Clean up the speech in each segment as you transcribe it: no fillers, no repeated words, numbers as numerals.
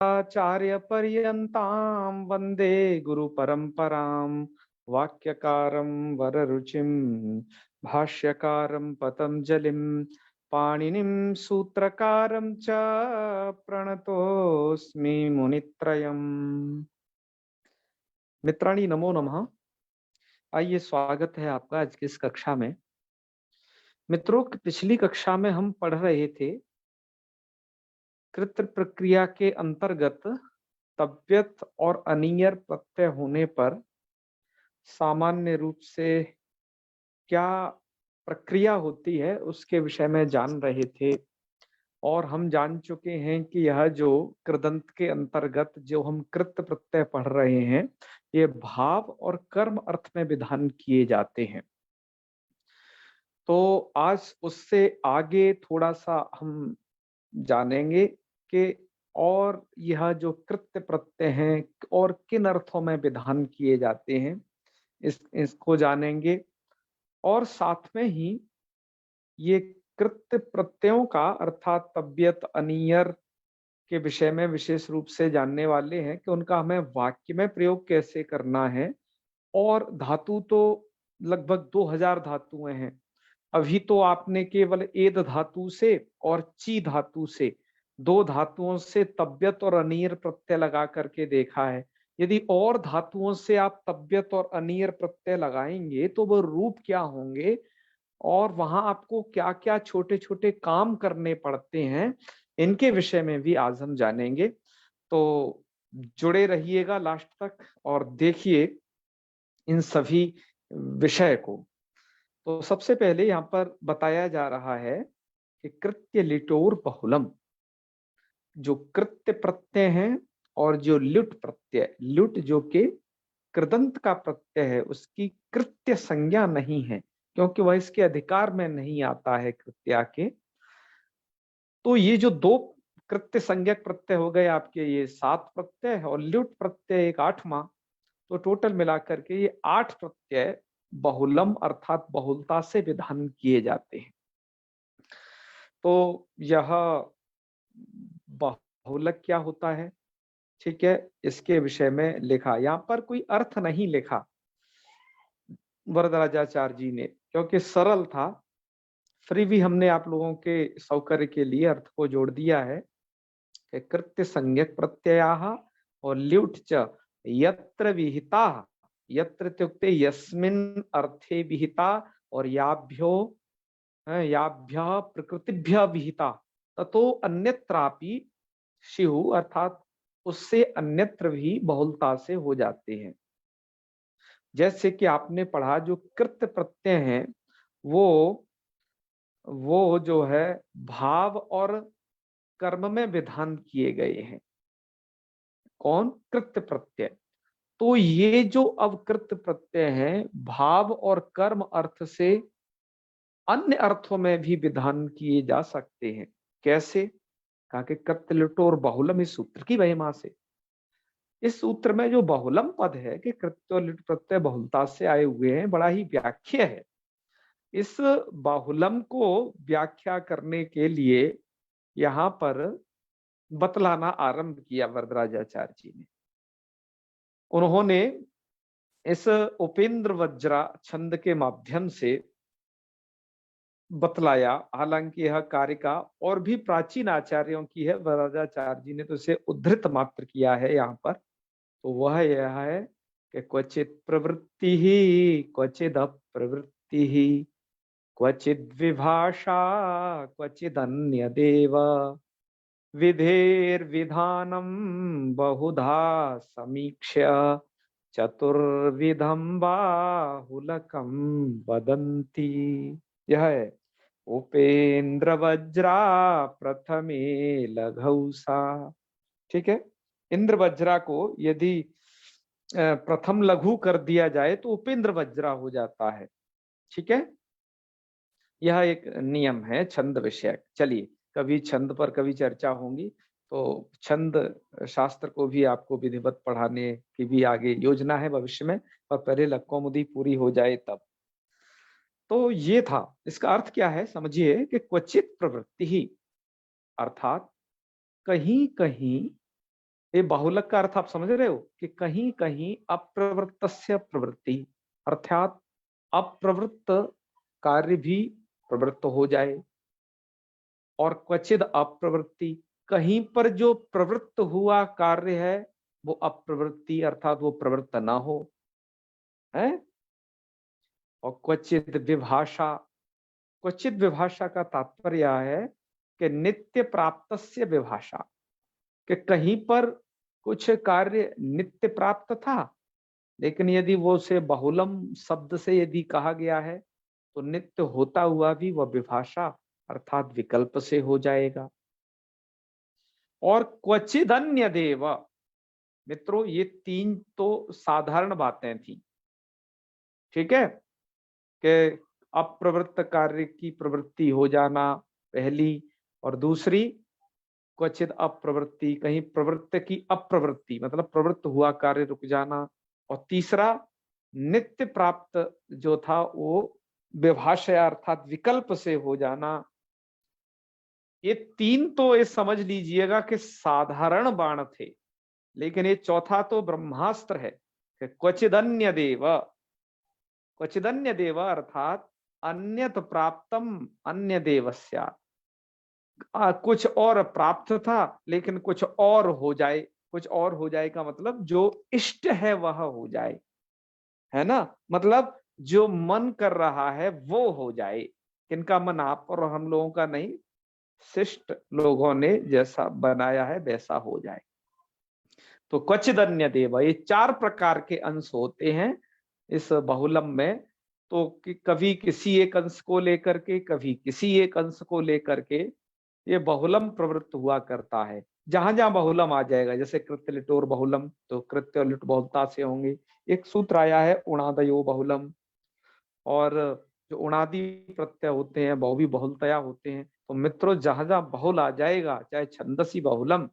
आचार्य पर्यन्तां वन्दे गुरुपरम्परां वाक्यकारं वररुचिं भाष्यकारं पतञ्जलिं पाणिनिं सूत्रकारं च प्रणतोऽस्मि मुनित्रयम्। मित्राणि नमो नमः। आइए, स्वागत है आपका आज की इस कक्षा में। मित्रों, पिछली कक्षा में हम पढ़ रहे थे कृत प्रक्रिया के अंतर्गत तव्यत और अनियर प्रत्यय होने पर सामान्य रूप से क्या प्रक्रिया होती है उसके विषय में जान रहे थे। और हम जान चुके हैं कि यह जो कृदंत के अंतर्गत जो हम कृत प्रत्यय पढ़ रहे हैं, ये भाव और कर्म अर्थ में विधान किए जाते हैं। तो आज उससे आगे थोड़ा सा हम जानेंगे कि और यह जो कृत्य प्रत्यय हैं और किन अर्थों में विधान किए जाते हैं, इसको जानेंगे। और साथ में ही ये कृत्य प्रत्ययों का अर्थात तव्यत अनियर के विषय में विशेष रूप से जानने वाले हैं कि उनका हमें वाक्य में प्रयोग कैसे करना है। और धातु तो लगभग 2000 धातुएं हैं। अभी तो आपने केवल एद धातु से और ची धातु से, दो धातुओं से तव्यत और अनीर प्रत्यय लगा करके देखा है। यदि और धातुओं से आप तव्यत और अनीर प्रत्यय लगाएंगे तो वो रूप क्या होंगे और वहां आपको क्या क्या छोटे छोटे काम करने पड़ते हैं, इनके विषय में भी आज हम जानेंगे। तो जुड़े रहिएगा लास्ट तक और देखिए इन सभी विषय को। तो सबसे पहले यहाँ पर बताया जा रहा है कि कृत्य लिटोर बहुलम, जो कृत्य प्रत्यय है और जो लुट प्रत्यय, लुट जो कि कृदंत का प्रत्यय है, उसकी कृत्य संज्ञा नहीं है क्योंकि वह इसके अधिकार में नहीं आता है कृत्या के। तो ये जो दो कृत्य संज्ञक प्रत्यय हो गए आपके, ये 7 प्रत्यय है और लुट प्रत्यय एक 8वां। तो टोटल मिलाकर के ये 8 प्रत्यय बहुलम अर्थात बहुलता से विधान किए जाते हैं। तो यह बहुलक क्या होता है, ठीक है, इसके विषय में लिखा। यहाँ पर कोई अर्थ नहीं लिखा वरदराजाचार्य जी ने क्योंकि सरल था। फिर भी हमने आप लोगों के सौकर्य के लिए अर्थ को जोड़ दिया है कि कृत्य संज्ञक प्रत्ययाः और ल्युट् च यत्र विहिता, यत्र इत्युक्ते यस्मिन् अर्थे विहिता और याभ्यो याभ्यः प्रकृतिभ्यः विहिता ततो अन्यत्रापि स्युः, अर्थात उससे अन्यत्र भी बहुलता से हो जाते हैं। जैसे कि आपने पढ़ा जो कृत्य प्रत्यय हैं वो जो है भाव और कर्म में विधान किए गए हैं। कौन? कृत्य प्रत्यय। तो ये जो अवकृत प्रत्यय हैं भाव और कर्म अर्थ से अन्य अर्थों में भी विधान किए जा सकते हैं। कैसे? कहा कि कृत्य लिटो और बहुलम इस सूत्र की महिमा से। इस सूत्र में जो बहुलम पद है कि कृत्य और लिट प्रत्यय बहुलता से आए हुए हैं, बड़ा ही व्याख्या है। इस बाहुलम को व्याख्या करने के लिए यहाँ पर बतलाना आरंभ किया वरदराजाचार्य जी ने। उन्होंने इस उपेंद्र वज्रा छंद के माध्यम से बतलाया। हालांकि यह कारिका और भी प्राचीन आचार्यों की है, वरदराजाचार्य जी ने तो इसे उद्धृत मात्र किया है यहाँ पर। तो वह यह है कि क्वचित प्रवृत्ति ही क्वचिद अप्रवृत्ति ही क्वचिद विभाषा क्वचिद अन्य देव विधेर्विधानम बहुधा समीक्ष्य चतुर्विधम बाहुलकम वदन्ति। यह है उपेंद्र वज्रा प्रथमे लघुसा। ठीक है, इंद्र वज्रा को यदि प्रथम लघु कर दिया जाए तो उपेंद्र वज्रा हो जाता है। ठीक है, यह एक नियम है छंद विषयक। चलिए, कभी छंद पर कभी चर्चा होंगी तो छंद शास्त्र को भी आपको विधिवत पढ़ाने की भी आगे योजना है भविष्य में, पर पहले लक्कौमुदी पूरी हो जाए तब। तो ये था। इसका अर्थ क्या है समझिए कि क्वचित प्रवृत्ति ही, अर्थात कहीं कहीं ये बाहुलक का अर्थ आप समझ रहे हो कि कहीं कहीं अप्रवृत्तस्य प्रवृत्ति, अर्थात अप्रवृत्त कार्य भी प्रवृत्त हो जाए, और क्वचिद अप्रवृत्ति, कहीं पर जो प्रवृत्त हुआ कार्य है वो अप्रवृत्ति अर्थात वो प्रवृत्त ना हो है। और क्वचिद विभाषा, क्वचित विभाषा का तात्पर्य यह है कि नित्य प्राप्तस्य विभाषा, कि कहीं पर कुछ कार्य नित्य प्राप्त था, लेकिन यदि वो से बहुलम शब्द से यदि कहा गया है तो नित्य होता हुआ भी वह विभाषा अर्थात विकल्प से हो जाएगा। और क्वचिद अन्य देव, मित्रों ये तीन तो साधारण बातें थी, ठीक है, कि अप्रवृत्त कार्य की प्रवृत्ति हो जाना पहली, और दूसरी क्वचित अप्रवृत्ति, कहीं प्रवृत्त की अप्रवृत्ति मतलब प्रवृत्त हुआ कार्य रुक जाना, और तीसरा नित्य प्राप्त जो था वो विभाषया अर्थात विकल्प से हो जाना। ये तीन तो ये समझ लीजिएगा कि साधारण बाण थे, लेकिन ये चौथा तो ब्रह्मास्त्र है कि क्वचिदन्य देव, क्वचिदन्य देव अर्थात अन्यत प्राप्तम अन्य देवस्या, कुछ और प्राप्त था लेकिन कुछ और हो जाए, कुछ और हो जाए का मतलब जो इष्ट है वह हो जाए, है ना, मतलब जो मन कर रहा है वो हो जाए। किनका मन, आप और हम लोगों का नहीं, शिष्ट लोगों ने जैसा बनाया है वैसा हो जाए। तो क्वचिद अन्य देव, ये चार प्रकार के अंश होते हैं इस बहुलम में। तो कभी किसी एक अंश को लेकर के, कभी किसी एक अंश को लेकर के ये बहुलम प्रवृत्त हुआ करता है। जहां जहां बहुलम आ जाएगा, जैसे कृत्य लिट और बहुलम, तो कृत्य और लिट बहुलता से होंगे। एक सूत्र आया है उणादयो बहुलम, और जो उणादि प्रत्यय होते हैं वो भी बहुलतया होते हैं। तो मित्रों जहां जहां बहुल आ जाएगा, चाहे छंदसी बहुलम,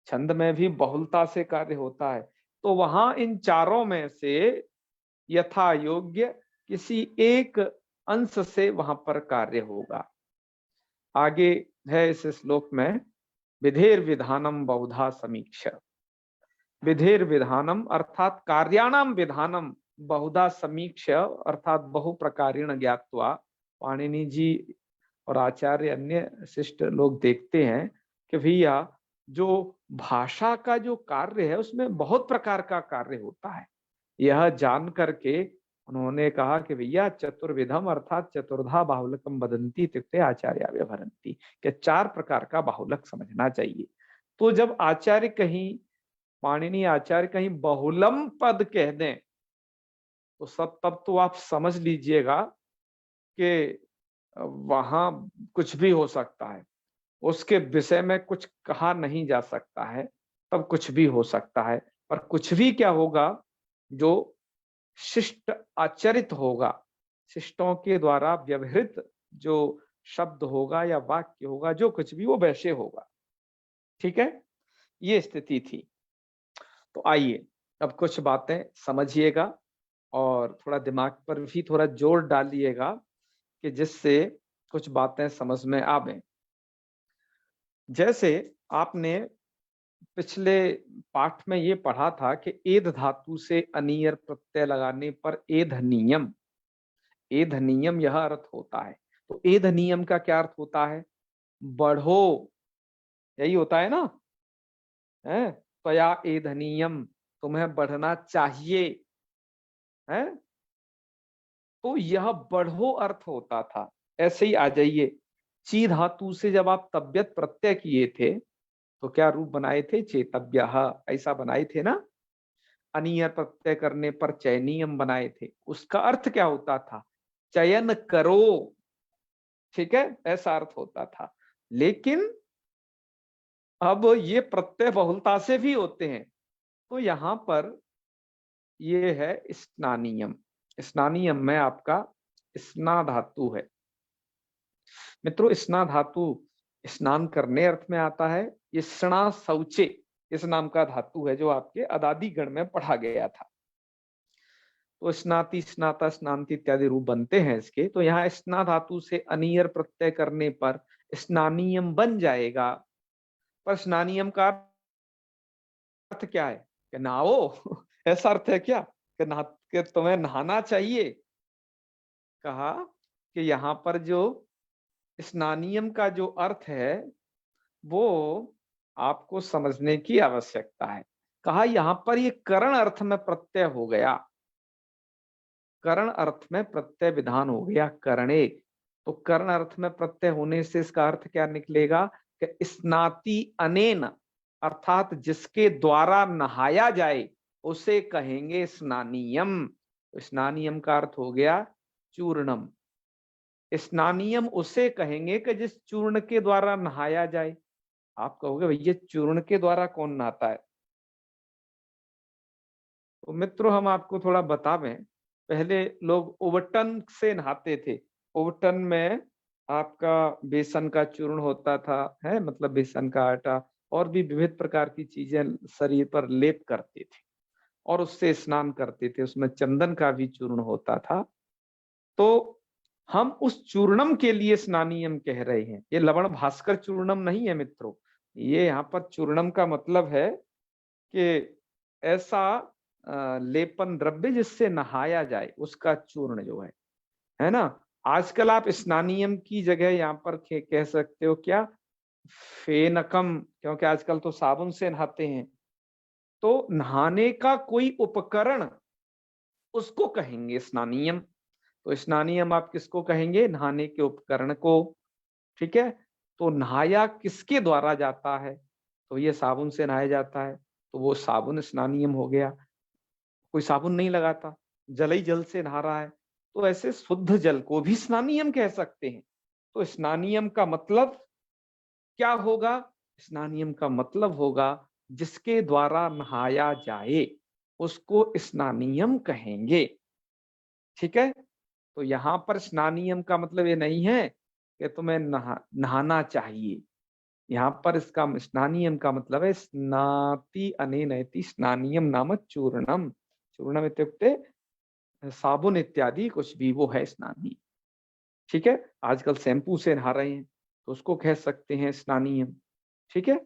छंद में भी बहुलता से कार्य होता है, तो वहां इन चारों में से यथा योग्य किसी एक अंश से वहां पर कार्य होगा। आगे है इस श्लोक में, विधेर विधानम बहुधा समीक्ष, विधेर विधानम अर्थात कार्याणाम विधानम बहुधा समीक्ष अर्थात बहु प्रकारेण ज्ञात्वा। पाणिनि जी और आचार्य अन्य शिष्ट लोग देखते हैं कि भैया जो भाषा का जो कार्य है उसमें बहुत प्रकार का कार्य होता है। यह जान करके उन्होंने कहा कि भैया चतुर्विधम अर्थात चतुर्धा बाहुलकम वदंती इत्युक्ते आचार्य व्यवहरन्ति, कि चार प्रकार का बाहुलक समझना चाहिए। तो जब आचार्य कहीं, पाणिनि आचार्य कहीं बहुलम पद कह दें तो सब, तब तो आप समझ लीजिएगा कि वहां कुछ भी हो सकता है, उसके विषय में कुछ कहा नहीं जा सकता है, तब कुछ भी हो सकता है। पर कुछ भी क्या होगा, जो शिष्ट आचरित होगा, शिष्टों के द्वारा व्यवहृत जो शब्द होगा या वाक्य होगा, जो कुछ भी वो वैसे होगा। ठीक है, ये स्थिति थी। तो आइए अब कुछ बातें समझिएगा और थोड़ा दिमाग पर भी थोड़ा जोर डालिएगा कि जिससे कुछ बातें समझ में आवे। जैसे आपने पिछले पाठ में ये पढ़ा था कि एध धातु से अनियर प्रत्यय लगाने पर एध नियम, एध नियम यह अर्थ होता है। तो एध नियम का क्या अर्थ होता है, बढ़ो, यही होता है ना, है त्वया एध नियम, तुम्हें बढ़ना चाहिए, है, तो यह बढ़ो अर्थ होता था। ऐसे ही आ जाइए, ची धातु से जब आप तब्यत प्रत्यय किए थे तो क्या रूप बनाए थे, चेतव्य, ऐसा बनाए थे ना। अनियर प्रत्यय करने पर चयनियम बनाए थे, उसका अर्थ क्या होता था, चयन करो, ठीक है, ऐसा अर्थ होता था। लेकिन अब ये प्रत्यय बहुलता से भी होते हैं, तो यहां पर ये है स्नानियम। स्नानियम में आपका स्ना धातु है। मित्रों स्ना धातु स्नान करने अर्थ में आता है। स्ना शौचे इस नाम का धातु है जो आपके अदादि गण में पढ़ा गया था। तो स्नाति स्नाता स्नांति इत्यादि रूप बनते हैं इसके। तो यहाँ स्ना धातु से अनियर प्रत्यय करने पर स्नानियम बन जाएगा। पर स्नानियम का अर्थ क्या है कि नहाओ ऐसा अर्थ है क्या कि तुम्हें नहाना चाहिए? कहा कि यहाँ पर जो स्नानियम का जो अर्थ है वो आपको समझने की आवश्यकता है। कहा यहाँ पर ये करण अर्थ में प्रत्यय हो गया, करण अर्थ में प्रत्यय विधान हो गया करणे। तो कर्ण अर्थ में प्रत्यय होने से इसका अर्थ क्या निकलेगा कि स्नाति अनेन, अर्थात जिसके द्वारा नहाया जाए उसे कहेंगे स्नानियम। तो स्नानियम का अर्थ हो गया चूर्णम। स्नानियम उसे कहेंगे कि जिस चूर्ण के द्वारा नहाया जाए। आप कहोगे भैया चूर्ण के द्वारा कौन नहाता है? तो मित्रों हम आपको थोड़ा बतावें, पहले लोग उबटन से नहाते थे। उबटन में आपका बेसन का चूर्ण होता था, है मतलब बेसन का आटा, और भी विविध प्रकार की चीजें शरीर पर लेप करते थे और उससे स्नान करते थे। उसमें चंदन का भी चूर्ण होता था। तो हम उस चूर्णम के लिए स्नानियम कह रहे हैं। ये लवण भास्कर चूर्णम नहीं है मित्रों। ये यहाँ पर चूर्णम का मतलब है कि ऐसा लेपन द्रव्य जिससे नहाया जाए उसका चूर्ण जो है ना। आजकल आप स्नानियम की जगह यहाँ पर कह सकते हो क्या, फेनकम, क्योंकि आजकल तो साबुन से नहाते हैं। तो नहाने का कोई उपकरण उसको कहेंगे स्नानियम। तो स्नानियम आप किसको कहेंगे? नहाने के उपकरण को। ठीक है। तो नहाया किसके द्वारा जाता है? तो ये साबुन से नहाया जाता है, तो वो साबुन स्नानियम हो गया। कोई साबुन नहीं लगाता, जल ही जल से नहा रहा है, तो ऐसे शुद्ध जल को भी स्नानियम कह सकते हैं। तो स्नानियम का मतलब क्या होगा? स्नानियम का मतलब होगा जिसके द्वारा नहाया जाए उसको स्नानियम कहेंगे। ठीक है। तो यहाँ पर स्नानियम का मतलब ये नहीं है कि तुम्हें नहाना चाहिए। यहाँ पर इसका स्नानियम का मतलब है स्नाति अनेनैति स्नानियम नाम चूर्णम। चूर्णम इत्युक्ते साबुन इत्यादि कुछ भी वो है स्नानी। ठीक है। आजकल शैम्पू से नहा रहे हैं तो उसको कह सकते हैं स्नानियम। ठीक है।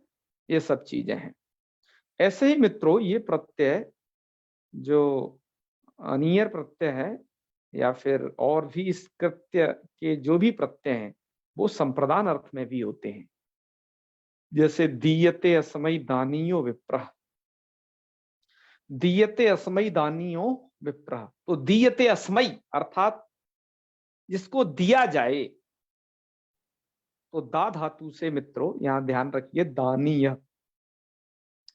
ये सब चीजें हैं। ऐसे ही मित्रों ये प्रत्यय जो अनियर प्रत्यय है या फिर और भी इस कृत्य के जो भी प्रत्यय हैं वो संप्रदान अर्थ में भी होते हैं। जैसे दीयते अस्मै दानियो विप्रः, दीयते अस्मै दानियो विप्रः। तो दीयते अस्मै अर्थात जिसको दिया जाए। तो दा धातु से मित्रों यहां ध्यान रखिए दानीय,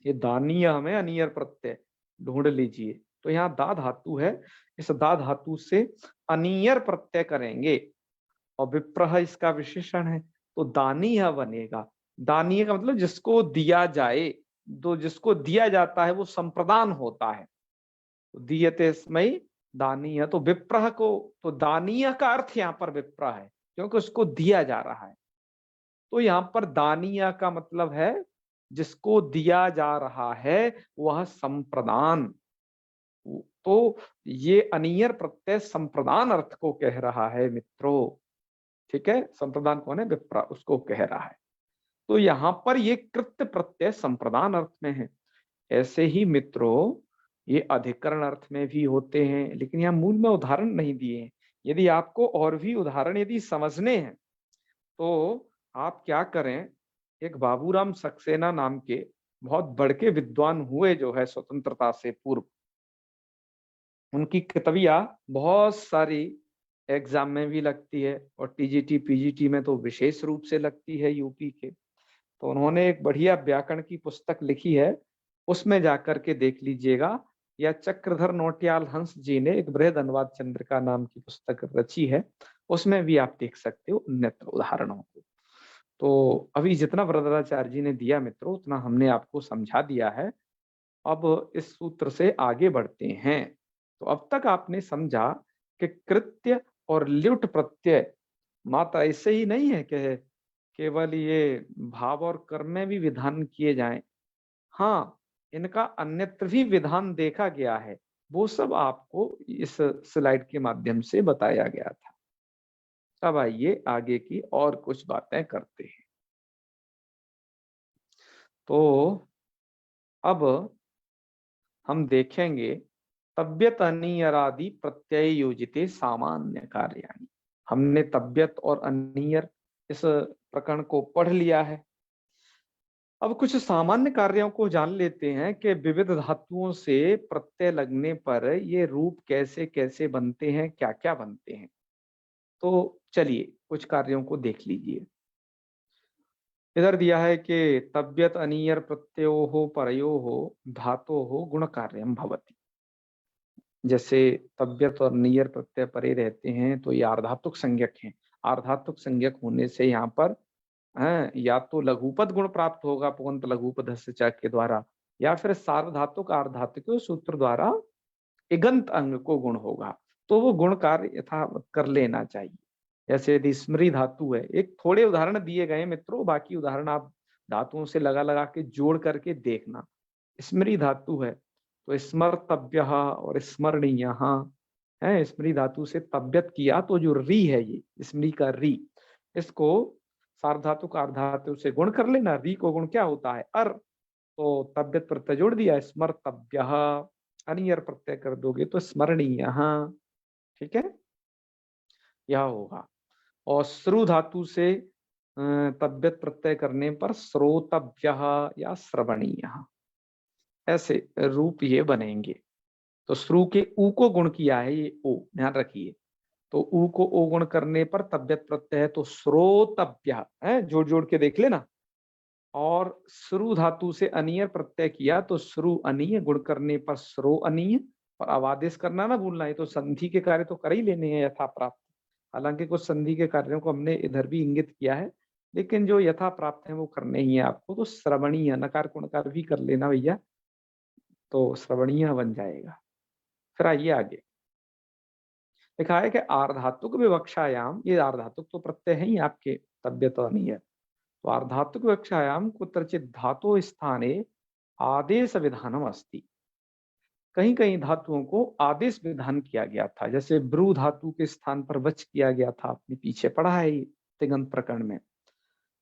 ये दानीय हमें अनियर प्रत्यय ढूंढ लीजिए। तो यहाँ दा धातु है, इस दा धातु से अनियर प्रत्यय करेंगे और विप्रह इसका विशेषण है तो दानीय बनेगा। दानीय का मतलब जिसको दिया जाए, तो जिसको दिया जाता है वो संप्रदान होता है। तो दीयते स्मै दानीय, तो विप्रह को, तो दानीय का अर्थ यहाँ पर विप्रह है क्योंकि उसको दिया जा रहा है। तो यहाँ पर दानीय का मतलब है जिसको दिया जा रहा है वह संप्रदान। तो ये अनियर प्रत्यय संप्रदान अर्थ को कह रहा है मित्रों। ठीक है। संप्रदान कौन है? विप्र, उसको कह रहा है। तो यहाँ पर ये कृत्य प्रत्यय संप्रदान अर्थ में है। ऐसे ही मित्रों ये अधिकरण अर्थ में भी होते हैं, लेकिन यहाँ मूल में उदाहरण नहीं दिए हैं। यदि आपको और भी उदाहरण यदि समझने हैं तो आप क्या करें, एक बाबूराम सक्सेना नाम के बहुत बड़के विद्वान हुए जो है स्वतंत्रता से पूर्व, उनकी किताबियां बहुत सारी एग्जाम में भी लगती है और टीजीटी पीजीटी में तो विशेष रूप से लगती है यूपी के। तो उन्होंने एक बढ़िया व्याकरण की पुस्तक लिखी है, उसमें जाकर के देख लीजिएगा। या चक्रधर नौटियाल हंस जी ने एक बृहद अनुवाद चंद्रिका नाम की पुस्तक रची है, उसमें भी आप देख सकते हो अन्यत्र उदाहरणों को। तो अभी जितना वरदाचार्य जी ने दिया मित्रों उतना हमने आपको समझा दिया है। अब इस सूत्र से आगे बढ़ते हैं। तो अब तक आपने समझा कि कृत्य और ल्युट प्रत्यय मात्र ऐसे ही नहीं है कि केवल ये भाव और कर्म में भी विधान किए जाएं। हाँ, इनका अन्यत्र भी विधान देखा गया है, वो सब आपको इस स्लाइड के माध्यम से बताया गया था। अब आइए आगे की और कुछ बातें करते हैं। तो अब हम देखेंगे तब्यत अनियरादि प्रत्यय योजिते सामान्य कार्याणि। हमने तब्यत और अनियर इस प्रकरण को पढ़ लिया है। अब कुछ सामान्य कार्यों को जान लेते हैं कि विविध धातुओं से प्रत्यय लगने पर ये रूप कैसे कैसे बनते हैं, क्या क्या बनते हैं। तो चलिए कुछ कार्यों को देख लीजिए। इधर दिया है कि तब्यत अनियर प्रत्ययो परयो धातो गुण कार्यम भवति। जैसे तब्यत और नियर प्रत्यय परे रहते हैं तो ये आर्धातुक संज्ञक हैं। आर्धातुक संज्ञक होने से यहाँ पर या तो लघुपद गुण प्राप्त होगा पुगंत लघुपद च के द्वारा, या फिर सार्वधातुक आर्धातुक सूत्र द्वारा इगंत अंग को गुण होगा। तो वो गुण कार्य यथावत कर लेना चाहिए। जैसे यदि स्मृति धातु है, एक थोड़े उदाहरण दिए गए मित्रों, बाकी उदाहरण आप धातुओं से लगा लगा के जोड़ करके देखना। स्मृति धातु है तो स्मर्तव्य और स्मरणीय है। स्मृति धातु से तब्यत किया तो जो री है, ये स्मृति का री, इसको सार्वधातुक आर्धातु से गुण कर लेना। री को गुण क्या होता है? अर। तो तब्यत प्रत्यय जोड़ दिया, स्मर्तव्य, अनियर प्रत्यय कर दोगे तो स्मरणीय। ठीक है, यह होगा। और श्रु धातु से तब्यत प्रत्यय करने पर श्रोतव्य या श्रवणीय, ऐसे रूप ये बनेंगे। तो श्रु के ऊ को गुण किया है, ये ओ, ध्यान रखिए। तो ऊ को ओ गुण करने पर तब्यत प्रत्यय है तो श्रोतव्य है, जोड़ जोड़ के देख लेना। और श्रु धातु से अनियर प्रत्यय किया तो श्रु अनीय गुण करने पर श्रो अनीय। और अब आदेश करना ना भूलना है, तो संधि के कार्य तो कर ही लेने हैं यथा प्राप्त। हालांकि कुछ संधि के कार्यों को हमने इधर भी इंगित किया है, लेकिन जो यथा प्राप्त है वो करने ही है आपको। तो श्रवणीय, नकार को नकार भी कर लेना भैया, तो श्रवणीय बन जाएगा। फिर आइए आगे, लिखा है कि आर्धातुक विवक्षायाम, ये आर्धातुक तो प्रत्यय है ही आपके, तब्यत और नहीं है। तो आर्धातुक विवक्षायाम कुत्रचित धातु स्थाने आदेश विधानम अस्ति। कहीं कहीं धातुओं को आदेश विधान किया गया था। जैसे ब्रू धातु के स्थान पर वच किया गया था, आपने पीछे पढ़ा है तिङंत प्रकरण में।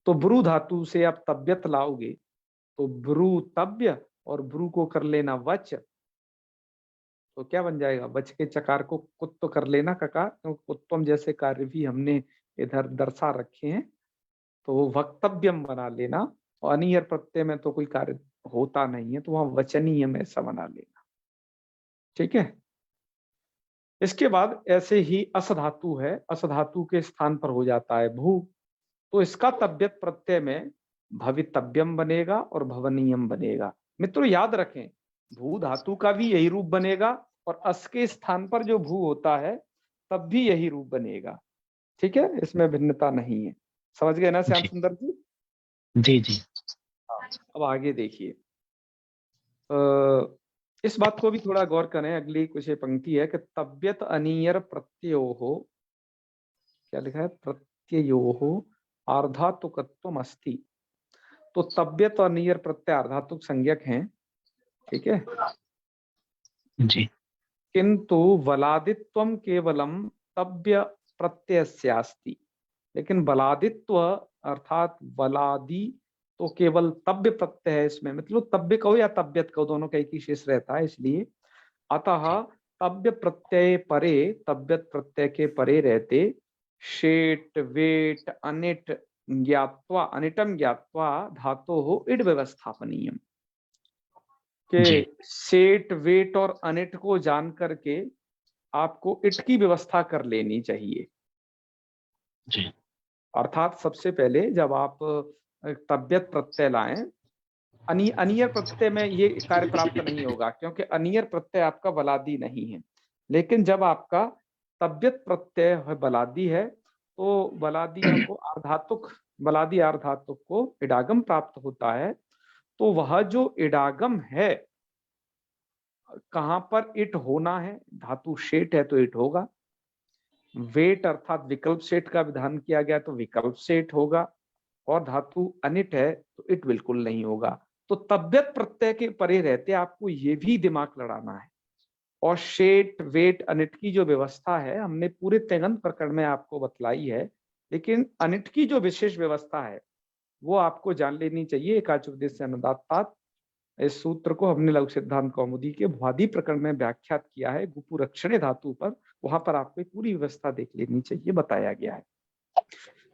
तो ब्रू धातु से आप तब्यत लाओगे तो ब्रू तब्य, और ब्रू को कर लेना वच, तो क्या बन जाएगा? वच के चकार को कुत्व कर लेना ककार, क्योंकि कुत्वम जैसे कार्य भी हमने इधर दर्शा रखे हैं। तो वो वक्तव्यम बना लेना। और अनियर प्रत्यय में तो कोई कार्य होता नहीं है, तो वहां वचनीय में ऐसा बना लेना। ठीक है, इसके बाद ऐसे ही असधातु है, असधातु के स्थान पर हो जाता है भू, तो इसका तब्यत प्रत्यय में भवितव्यम बनेगा और भवनीयम बनेगा। मित्रों याद रखें, भू धातु का भी यही रूप बनेगा, और अस के स्थान पर जो भू होता है तब भी यही रूप बनेगा। ठीक है, इसमें भिन्नता नहीं है। समझ गए ना श्याम सुंदर जी? जी जी। अब आगे देखिए, इस बात को भी थोड़ा गौर करें। अगली कुछ पंक्ति है कि तब्यत अनियर प्रत्ययो हो, क्या लिखा है? प्रत्ययो हो आर्धातुकत्वम अस्ति। तो तब्यत और नियर प्रत्यय आर्धातुक संज्ञक हैं, ठीक है जी। किंतु वलादित्वम केवलम तब्य प्रत्ययस्यास्ति। लेकिन वलादित्व अर्थात वलादि तो केवल तब्य प्रत्यय है इसमें, मतलब तब्य कहो या तब्यत कहो, दोनों का एक ही शेष रहता है। इसलिए अतः तब्य प्रत्यय परे, तब्यत प्रत्यय के परे रहते शेट वेट अनिट ज्ञात्वा, अनिटम ज्ञात्वा धातो हो इड व्यवस्थापनीयम, के सेट वेट और अनिट को जान करके आपको इट की व्यवस्था कर लेनी चाहिए जी। अर्थात सबसे पहले जब आप तब्यत प्रत्यय लाएं, अनियर प्रत्यय में ये कार्य प्राप्त नहीं होगा, क्योंकि अनियर प्रत्यय आपका बलादी नहीं है। लेकिन जब आपका तब्यत प्रत्यय बलादी है, तो बलादियों को आर्धातुक, बलादी आर्धातुक को इडागम प्राप्त होता है। तो वह जो इडागम है, कहां पर इट होना है? धातु शेट है तो इट होगा। वेट अर्थात विकल्प सेट का विधान किया गया तो विकल्प सेट होगा। और धातु अनिट है तो इट बिल्कुल नहीं होगा। तो तब्यत प्रत्यय के परे रहते आपको ये भी दिमाग लड़ाना है। और शेट वेट अनिट की जो व्यवस्था है हमने पूरे तिङंत प्रकरण में आपको बतलाई है, लेकिन अनिट की जो विशेष व्यवस्था है वो आपको जान लेनी चाहिए। एकाच उपदेश से अनुदात्तात इस सूत्र को हमने लघु सिद्धांत कौमुदी के भ्वादि प्रकरण में व्याख्यात किया है गुपु रक्षणे धातु पर। वहां पर आपको एक पूरी व्यवस्था देख लेनी चाहिए, बताया गया है।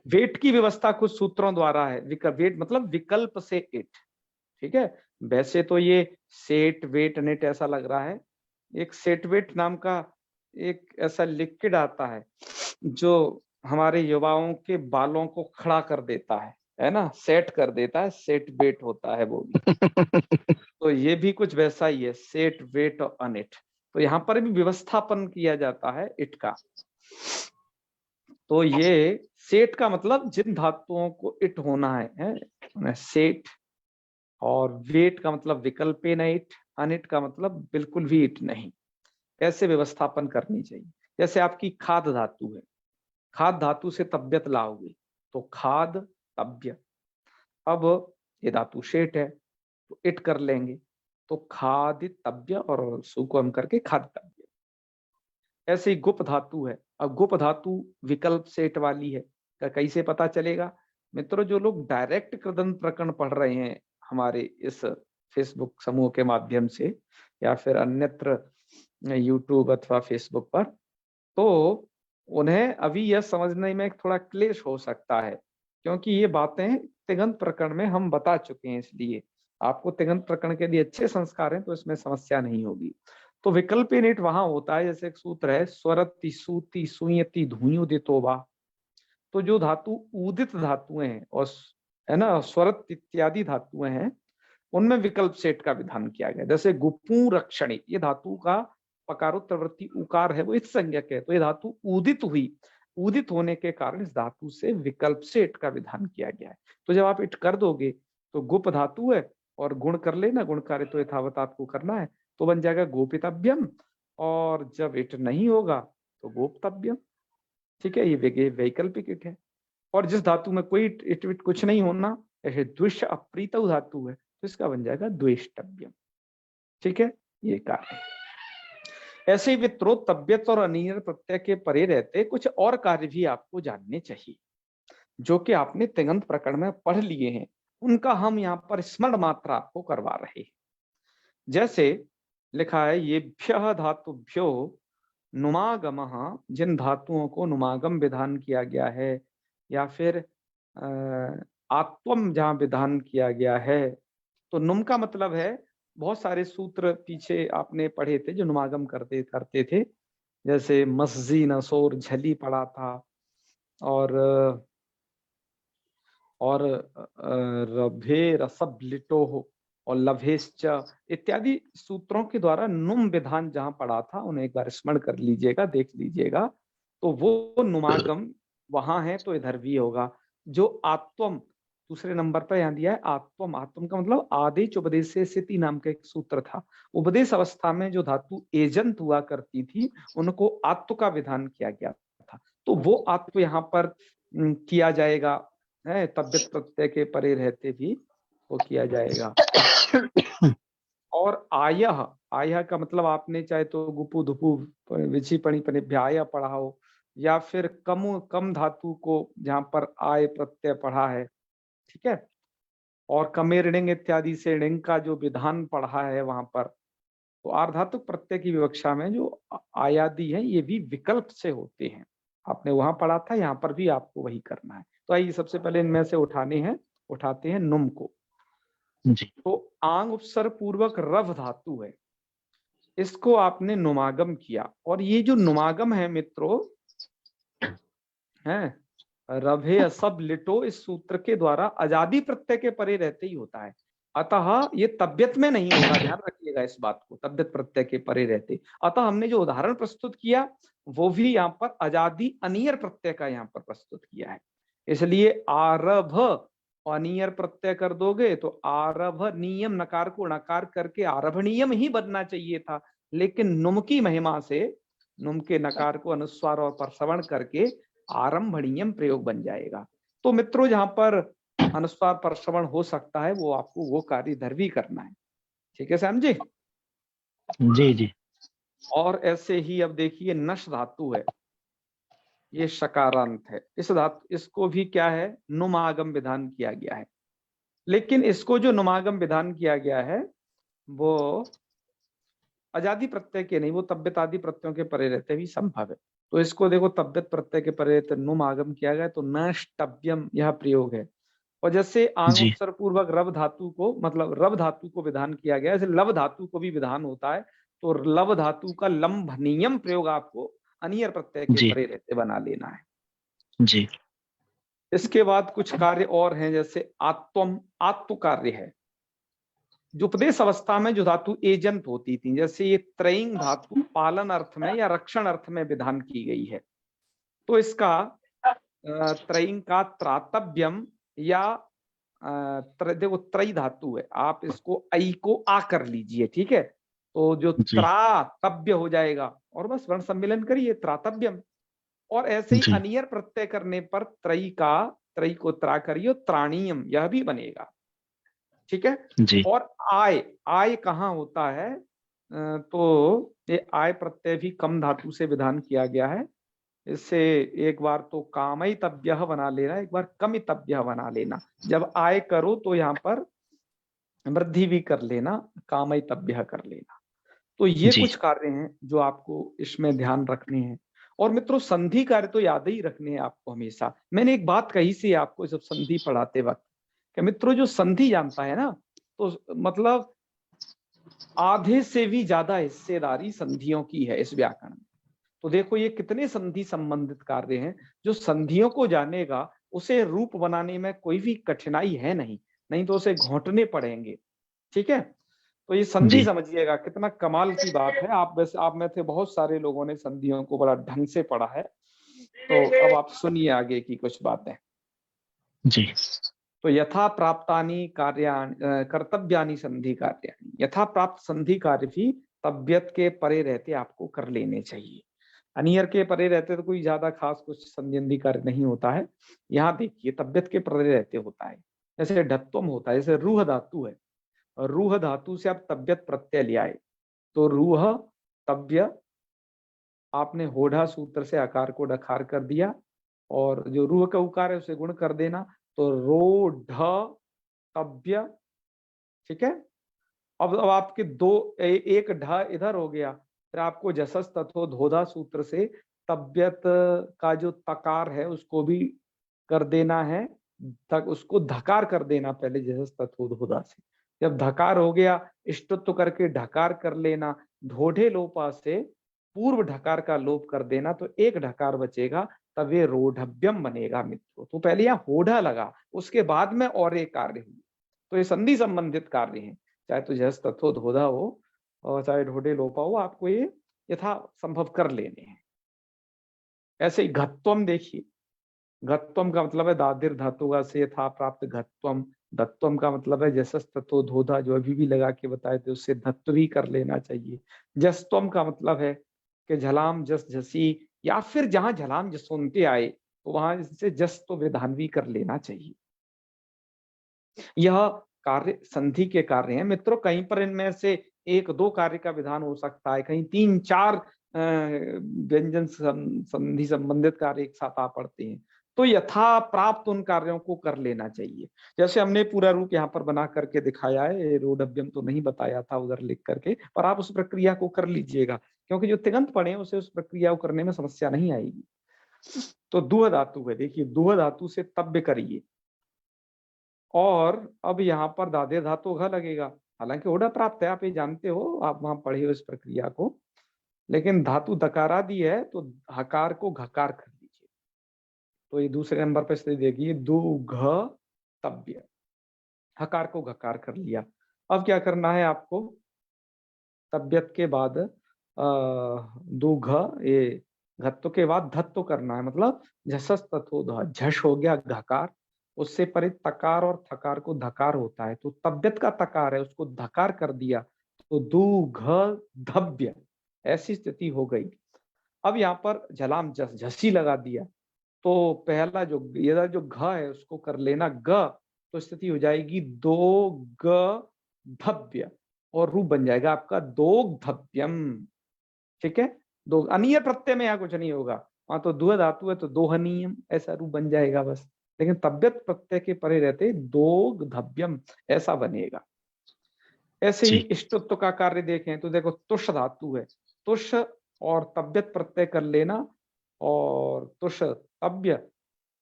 वेट की व्यवस्था कुछ सूत्रों द्वारा है। वेट मतलब विकल्प से इट, ठीक है। वैसे तो ये सेट वेट नेट ऐसा लग रहा है। एक सेट वेट नाम का एक ऐसा लिक्विड आता है जो हमारे युवाओं के बालों को खड़ा कर देता है ना, सेट कर देता है, सेट वेट होता है वो भी। तो ये भी कुछ वैसा ही है, सेट वेट और अनिट। तो यहाँ पर भी व्यवस्थापन किया जाता है इट का। तो ये सेट का मतलब जिन धातुओं को इट होना है सेट, और वेट का मतलब विकल्पे न इट, अनिट का मतलब बिल्कुल भी इट नहीं। ऐसे व्यवस्थापन करनी चाहिए। जैसे आपकी खाद धातु है, खाद धातु से तब्यत लाओगे तो खाद तब्य। अब ये धातु शेट है तो इट कर लेंगे तो खाद तब्य, और सु को हम करके खाद तब्य। ऐसे ही गुप धातु है। अब गुप धातु विकल्प सेट वाली है, कैसे पता चलेगा मित्रों? जो लोग डायरेक्ट कृदंत प्रकरण पढ़ रहे हैं हमारे इस फेसबुक समूह के माध्यम से या फिर अन्यत्र यूट्यूब अथवा फेसबुक पर, तो उन्हें अभी यह समझने में थोड़ा क्लेश हो सकता है, क्योंकि ये बातें तिङन्त प्रकरण में हम बता चुके हैं। इसलिए आपको तिङन्त प्रकरण के लिए अच्छे संस्कार हैं तो इसमें समस्या नहीं होगी। तो विकल्प नेट वहां होता है, जैसे एक सूत्र है स्वरति सूति सुयति धूयुदितोवा। तो जो धातु उदित धातुएं हैं और है ना स्वरत इत्यादि धातुएं हैं, उनमें विकल्प सेट का विधान किया गया। जैसे गुपू रक्षणी, ये धातु का पकारोत्तर वृत्ति उकार है, वो इस संज्ञक है। तो ये धातु उदित हुई, उदित होने के कारण इस धातु से विकल्प से इट का विधान किया गया है। तो जब आप इट कर दोगे तो गुप धातु है और गुण कर लेना, गुण कार्य तो यथावत आपको करना है, तो बन जाएगा गोपितव्यम। और जब इट नहीं होगा तो गोपतव्यम, ठीक है। ये वैकल्पिक इट है। और जिस धातु में कोई इट विट कुछ नहीं होना, ऐसे द्विष अप्रीत धातु है तो इसका बन जाएगा द्वेष्टव्यम, ठीक है। ये कार्य ऐसे ही वित्रो तब्यत और अनियर प्रत्यय के परे रहते कुछ और कार्य भी आपको जानने चाहिए, जो कि आपने तिङन्त प्रकरण में पढ़ लिए हैं। उनका हम यहाँ पर स्मरण मात्र आपको करवा रहे हैं। जैसे लिखा है येभ्यः धातुभ्यो नुमागमः, जिन धातुओं को नुमागम विधान किया गया है, या फिर आत्वम जहां विधान किया गया है। तो नुम का मतलब है, बहुत सारे सूत्र पीछे आपने पढ़े थे जो नुमागम करते थे, जैसे मस्जी नसोर झली पड़ा था, और रभे रसब लिटो हो और लभेश्च इत्यादि सूत्रों के द्वारा नुम विधान जहां पड़ा था उन्हें एक बार स्मरण कर लीजिएगा, देख लीजिएगा। तो वो नुमागम वहां है तो इधर भी होगा। जो आत्वम दूसरे नंबर पर यहाँ दिया है, आत्वम, आत्वम का मतलब आदेश उपदेश से स्थिति नाम का एक सूत्र था। उपदेश अवस्था में जो धातु एजंत हुआ करती थी उनको आत्व का विधान किया गया था। तो वो आत्व यहाँ पर किया जाएगा, है तब्यत प्रत्यय के परे रहते भी वो किया जाएगा। और आयह, आयह का मतलब आपने चाहे तो गुपु धुपु विछि पणि पनिभ्याय पढ़ा हो, या फिर कम धातु को जहां पर आय प्रत्यय पढ़ा है, ठीक है। और कमेरणिंग इत्यादि से ऋण का जो विधान पढ़ा है वहां पर। तो आर्धातुक प्रत्यय की विवक्षा में जो आयादि है ये भी विकल्प से होते हैं। आपने वहां पढ़ा था, यहाँ पर भी आपको वही करना है। तो आइए सबसे पहले इनमें से उठाते हैं नुम को। जी। तो आंग उपसर्ग पूर्वक रव धातु है, इसको आपने नुमागम किया। और ये जो नुमागम है मित्रों है रभे सब लिटो, इस सूत्र के द्वारा आजादी प्रत्यय के परे रहते ही होता है। अतः ये तब्यत में नहीं होगा, ध्यान रखिएगा इस बात को, तब्यत प्रत्यय के परे रहते। अतः हमने जो उदाहरण प्रस्तुत किया वो भी यहाँ पर आजादी अनियर प्रत्यय का यहाँ पर प्रस्तुत किया है। इसलिए आरभ अनियर प्रत्यय कर दोगे तो आरभ नियम, नकार को नकार करके आरभणीयम ही बनना चाहिए था, लेकिन नुम की महिमा से नुम के नकार को अनुस्वार और परसवर्ण करके आरंभणीयम प्रयोग बन जाएगा। तो मित्रों जहां पर अनुस्वार परसवर्ण हो सकता है वो आपको वो कार्य इधर भी करना है, ठीक है समझे? जी जी। और ऐसे ही अब देखिए नश धातु है, ये शकारांत है। इस धातु इसको भी क्या है नुमागम विधान किया गया है, लेकिन इसको जो नुमागम विधान किया गया है वो अजादि प्रत्यय के नहीं, वो तब्यत आदि प्रत्ययों के परे रहते भी संभव है। तो इसको देखो, तब्यत प्रत्यय के परे रहते नुम आगम किया गया, तो नष्टव्यम यह प्रयोग है। और जैसे आंग जी उपसर्ग पूर्वक रव धातु को, मतलब रव धातु को विधान किया गया, ऐसे लव धातु को भी विधान होता है। तो लव धातु का लंभनीयम प्रयोग आपको अनियर प्रत्यय के जी परे रहते बना लेना है। जी इसके बाद कुछ कार्य और हैं, जैसे आत्वम, आत्व कार्य है। जो उपदेश अवस्था में जो धातु एजंत होती थी, जैसे ये त्रयिंग धातु पालन अर्थ में या रक्षण अर्थ में विधान की गई है, तो इसका त्रयिंग का त्रातव्यम या देखो त्रयी धातु है, आप इसको ऐ को आ कर लीजिए, ठीक है। तो जो जी त्रातव्य हो जाएगा, और बस वर्ण सम्मिलन करिए त्रातव्यम। और ऐसे ही जी अनियर प्रत्यय करने पर त्रयी का, त्रयी को त्रा करिए, त्राणीयम यह भी बनेगा, ठीक है। जी और आय, आय कहाँ होता है, तो ये आय प्रत्यय भी कम धातु से विधान किया गया है। इससे एक बार तो कामयितव्य बना लेना, एक बार कमितव्य बना लेना। जब आय करो तो यहाँ पर वृद्धि भी कर लेना, कामयितव्य कर लेना। तो ये जी कुछ कार्य हैं जो आपको इसमें ध्यान रखने हैं। और मित्रों, संधि कार्य तो याद ही रखने हैं आपको हमेशा। मैंने एक बात कही थी आपको जब संधि पढ़ाते वक्त, कि मित्रों जो संधि जानता है ना, तो मतलब आधे से भी ज्यादा हिस्सेदारी संधियों की है इस व्याकरण में। तो देखो ये कितने संधि संबंधित कार्य हैं। जो संधियों को जानेगा उसे रूप बनाने में कोई भी कठिनाई है नहीं, नहीं तो उसे घोंटने पड़ेंगे, ठीक है। तो ये संधि जी समझिएगा कितना कमाल की बात है। आप वैसे, आप में से बहुत सारे लोगों ने संधियों को बड़ा ढंग से पढ़ा है। तो अब आप सुनिए आगे की कुछ बातें। जी तो यथा प्राप्तानि कार्याणि कर्तव्यानि संधि कार्याणि, यथा प्राप्त संधि कार्य भी तबियत के परे रहते आपको कर लेने चाहिए। अनियर के परे रहते तो कोई ज्यादा खास कुछ संधि कार्य नहीं होता है। यहाँ देखिए तबियत के परे रहते होता है। जैसे ढत्वम होता है, जैसे रूह धातु है, और रूह धातु से आप तबियत प्रत्यय ले आए, तो रूह तव्य, आपने होढ़ा सूत्र से आकार को डकार कर दिया, और जो रूह का उकार है उसे गुण कर देना, तो रो ढ तव्य, ठीक है। अब आपके दो एक ढ इधर हो गया, फिर आपको जसस तथो धोधा सूत्र से तबियत का जो तकार है उसको भी कर देना है, तक उसको धकार कर देना पहले जसस तथो धोधा से। जब धकार हो गया, इष्टत्व करके ढकार कर लेना, ढोढ़े लोपा से पूर्व ढकार का लोप कर देना, तो एक ढकार बचेगा, तब ये रोढ़व्यम बनेगा मित्रों। तो पहले यहाँ होढ़ा लगा, उसके बाद में और एक कार्य हुई। तो ये संधि संबंधित कार्य है, चाहे तो जस तत्व धोधा हो और चाहे ढोढ़े लोपा हो, आपको ये यथा संभव कर लेने हैं। ऐसे ही घत्वम देखिए, घत्वम का मतलब है दादिर धातुगा से यथा प्राप्त घत्वम। धत्वम का मतलब है जसस तत्व धोधा, जो अभी भी लगा के बताए थे उससे धत्व भी कर लेना चाहिए। जस्तम का मतलब है कि झलाम जस झसी, या फिर जहां झलाम जसोनते आए तो वहां से जस तो विधान भी कर लेना चाहिए। यह कार्य संधि के कार्य हैं मित्रों। कहीं पर इनमें से एक दो कार्य का विधान हो सकता है, कहीं तीन चार व्यंजन संधि संबंधित कार्य एक साथ आ पड़ते हैं। तो यथा प्राप्त उन कार्यों को कर लेना चाहिए। जैसे हमने पूरा रूप यहाँ पर बना करके दिखाया है, रोडव्यम तो नहीं बताया था उधर लिख करके, पर आप उस प्रक्रिया को कर लीजिएगा, क्योंकि जो तिगंत पढ़े उसे उस प्रक्रिया को करने में समस्या नहीं आएगी। तो दुह धातु है, देखिए दुह धातु से तब्य करिए, और अब यहाँ पर दादे धातु घ लगेगा। हालांकि ओडा प्राप्त है, आप ये जानते हो, आप वहां पढ़े हो इस प्रक्रिया को, लेकिन धातु दकारा दी है तो हकार को घकार कर लीजिए। तो ये दूसरे नंबर पर स्थिति देखिए, दु घ तव्य, हकार को घकार कर लिया। अब क्या करना है आपको, तबियत के बाद दु घ, ये घत्व के बाद धत्व करना है, मतलब झसस तत्व झश हो गया घकार, उससे परे तकार और थकार को धकार होता है, तो तबियत का तकार है उसको धकार कर दिया, तो दु घ धव्य, ऐसी स्थिति हो गई। अब यहाँ पर झलाम जस झसी लगा दिया, तो पहला जो ये जो घ है उसको कर लेना ग, तो स्थिति हो जाएगी दो ग धव्य, और रूप बन जाएगा आपका दोग्धव्यम, ठीक है। दो अनिय प्रत्यय में यहाँ कुछ नहीं होगा, वहां तो दुह धातु है तो दोहनीयम, ऐसा रूप बन जाएगा बस। लेकिन तबियत प्रत्यय के परे रहते दोग्धव्यम ऐसा बनेगा। ऐसे ही जी। इष्टत्व का कार्य देखें तो देखो तुष धातु है, तुष और तब्यत प्रत्यय कर लेना, और तुष तब्य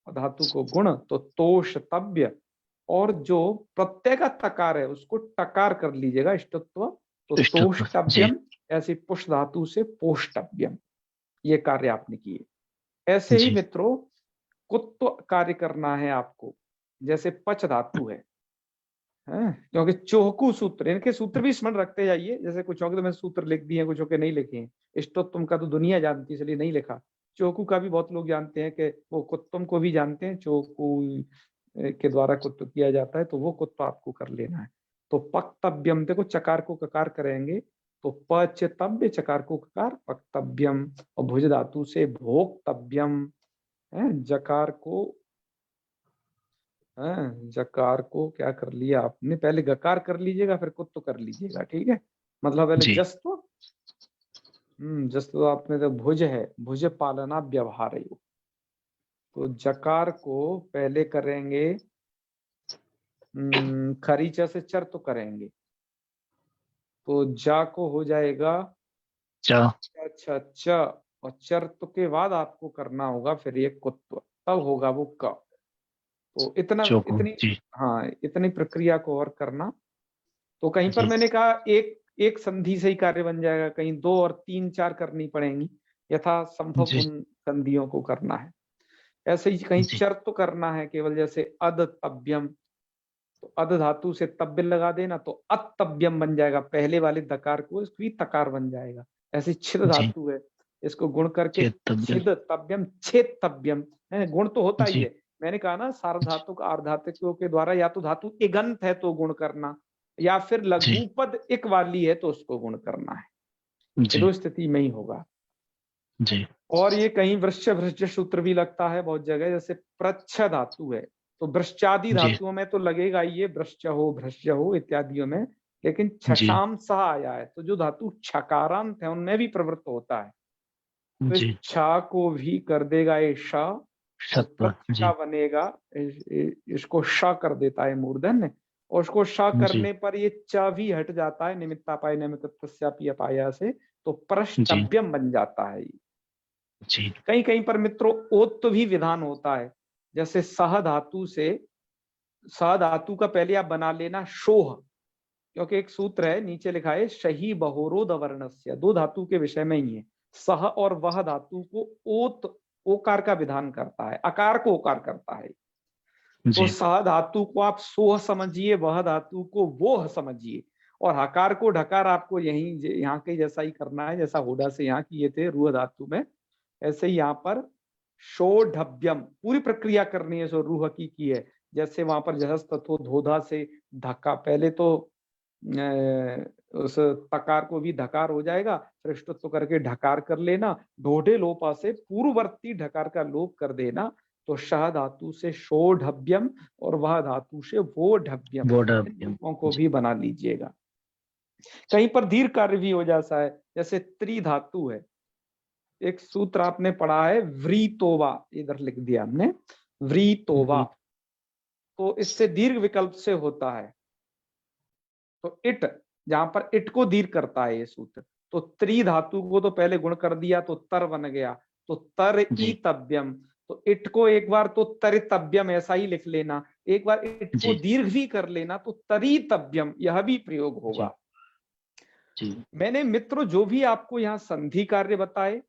धातु को गुण तो तोष तब्य, और जो प्रत्यय का तकार है उसको टकार कर लीजिएगा इष्टत्व, तो इष्टत्व। जी। तोष्टव्यम। ऐसे पुष धातु से पोष्टव्यम, ये कार्य आपने किए। ऐसे ही जी। मित्रों कुत्व कार्य करना है आपको, जैसे पच धातु है, क्योंकि चौकू सूत्र, इनके सूत्र भी स्मरण रखते जाइए। जैसे कुछ के तो मैंने सूत्र लिख दिए हैं, कुछ के नहीं लिखे हैं। इष्टोत्तम का तो दुनिया जानती है, इसलिए नहीं लिखा। चौकू का भी बहुत लोग जानते हैं कि वो कुत्तम को भी जानते हैं, चौकू के द्वारा कुत्व किया जाता है, तो वो कुत्व आपको कर लेना है। तो पक्तव्यम, देखो चकार को ककार करेंगे तो पचतव्य, चकार को ककार पक्तव्यम, और भुज धातु से भोक्तव्यम है, जकार को जकार को क्या कर लिया आपने, पहले गकार कर लीजिएगा फिर कुत्व कर लीजिएगा, ठीक है। मतलब पहले जी। जस्त, जस्त तो आपने तो भुज है, भुज पालना व्यवहार है। तो जकार को पहले करेंगे, खरीचा से चर तो करेंगे, तो जा को हो जाएगा चा। अच्छा अच्छा, और चर्त के बाद आपको करना होगा फिर ये कुत्व, तब होगा वो क। तो इतना चौको। इतनी, जी। हाँ इतनी प्रक्रिया को और करना। तो कहीं पर जी। मैंने कहा एक एक संधि से ही कार्य बन जाएगा, कहीं दो और तीन चार करनी पड़ेंगी, यथा संभव जी। उन संधियों को करना है। ऐसे ही कहीं जी। चर तो करना है केवल, जैसे अद तब्यम, तो अद धातु से तब्य लगा देना तो अतब्यम बन जाएगा, पहले वाले दकार को भी तकार बन जाएगा। ऐसे छिद जी। धातु है, इसको गुण करके चेतव्य। छिद तब्यम छेद तब्यम है, गुण तो होता ही जी। है। मैंने कहा ना जी। सार्वधातुक आर्धातुकों के द्वारा या तो धातु इगंत है तो गुण करना, या फिर जी। लघुपद इक वाली है तो उसको गुण करना है। ये जी। दो स्थिति में ही होगा। जी। और ये कहीं वृश्च भृश्च सूत्र भी लगता है बहुत जगह, जैसे प्रच्छ धातु है तो वृश्चादि जी। धातुओं में तो लगेगा ही, ये वृश्च हो भृश्य हो इत्यादियों में, लेकिन जी। छशाम सा आया है तो जो धातु छकारांत है उनमें भी प्रवृत्त होता है, तो इस जी। छा को भी कर देगा ये श, तो सत्व। प्रच्छ का जी। बनेगा, इसको श कर देता है मूर्धन्य, और उसको श जी। करने पर ये च भी हट जाता है, निमित्तापाय निमित्तस्यापि अपाया से, तो जी। प्रष्टव्यम बन जाता है। जी। कहीं कहीं पर मित्रों ओत्व भी विधान होता है, जैसे सह धातु से, सह धातु का पहले आप बना लेना शोह, क्योंकि एक सूत्र है नीचे लिखा है शही बहोरोद वर्णस्य, दो धातु के विषय में ही है। सह और वह धातु को ओत ओकार का विधान करता है, अकार को ओकार करता है। तो जी। सह धातु को आप सोह समझिए, वह धातु को वोह समझिए, और हकार को ढकार आपको यही यहाँ के जैसा ही करना है, जैसा होडा से यहाँ किए थे रूह धातु में, ऐसे ही यहाँ पर शोढव्यम पूरी प्रक्रिया करनी है, सो रूह की है। जैसे वहां पर जहस तथो धोधा से धक्का, पहले तो उस तकार को भी धकार हो जाएगा, फिर इष्टत्व करके ढकार कर लेना, ढोढे लोपा से पूर्ववर्ती ढकार का लोप कर देना, तो शह धातु से शोढव्यम और वह धातु से वो ढव्यम, इन बॉर्डर। रूपों को भी बना लीजिएगा। कहीं पर दीर्घ कार्य भी हो जाता है, जैसे त्रिधातु है, एक सूत्र आपने पढ़ा है व्रीतोवा, इधर लिख दिया हमने व्रीतोवा, जी। तो इससे दीर्घ विकल्प से होता है, तो इट, जहां पर इट को दीर्घ करता है ये सूत्र, तो त्रि धातु को तो पहले गुण कर दिया तो तर बन गया, तो तर ई जी। तव्यम, तो इट को एक बार तो तरितव्यम ऐसा ही लिख लेना, एक बार इट को जी। दीर्घ भी कर लेना तो तरितव्यम, यह भी प्रयोग जी। होगा। जी। मैंने मित्रों जो भी आपको यहाँ संधि कार्य बताए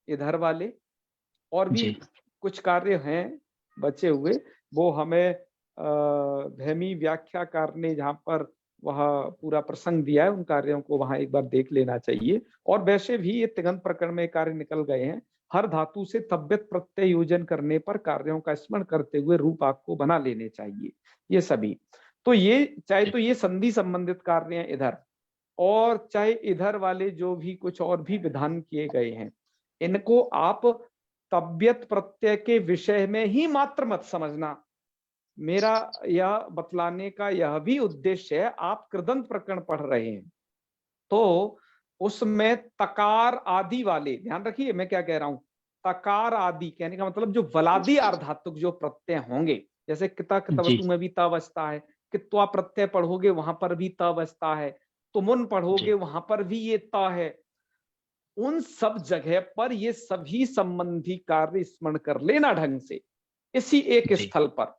इधर वाले, और भी जी। कुछ कार्य हैं बचे हुए, वो हमें भैमी व्याख्याकार ने जहाँ पर वह पूरा प्रसंग दिया है, उन कार्यों को वहां एक बार देख लेना चाहिए। और वैसे भी ये तिगंत प्रकरण में कार्य निकल गए हैं, हर धातु से तब्यत प्रत्यय योजन करने पर कार्यों का स्मरण करते हुए रूप आपको बना लेने चाहिए, ये सभी। तो ये चाहे तो ये संधि संबंधित कार्य हैं इधर, और चाहे इधर वाले जो भी कुछ और भी विधान किए गए हैं, इनको आप तब्यत प्रत्यय के विषय में ही मात्र मत समझना। मेरा यह बतलाने का यह भी उद्देश्य है, आप कृदंत प्रकरण पढ़ रहे हैं तो उसमें तकार आदि वाले, ध्यान रखिए मैं क्या कह रहा हूं, तकार आदि कहने का मतलब जो वलादी अर्धातुक जो प्रत्यय होंगे, जैसे किता जी। कितवतु में भी त बचता है, कित्वा प्रत्यय पढ़ोगे वहां पर भी त बचता है, तुमुन पढ़ोगे जी, वहां पर भी ये त है। उन सब जगह पर ये सभी संबंधी कार्य स्मरण कर लेना ढंग से, इसी एक जी, स्थल पर,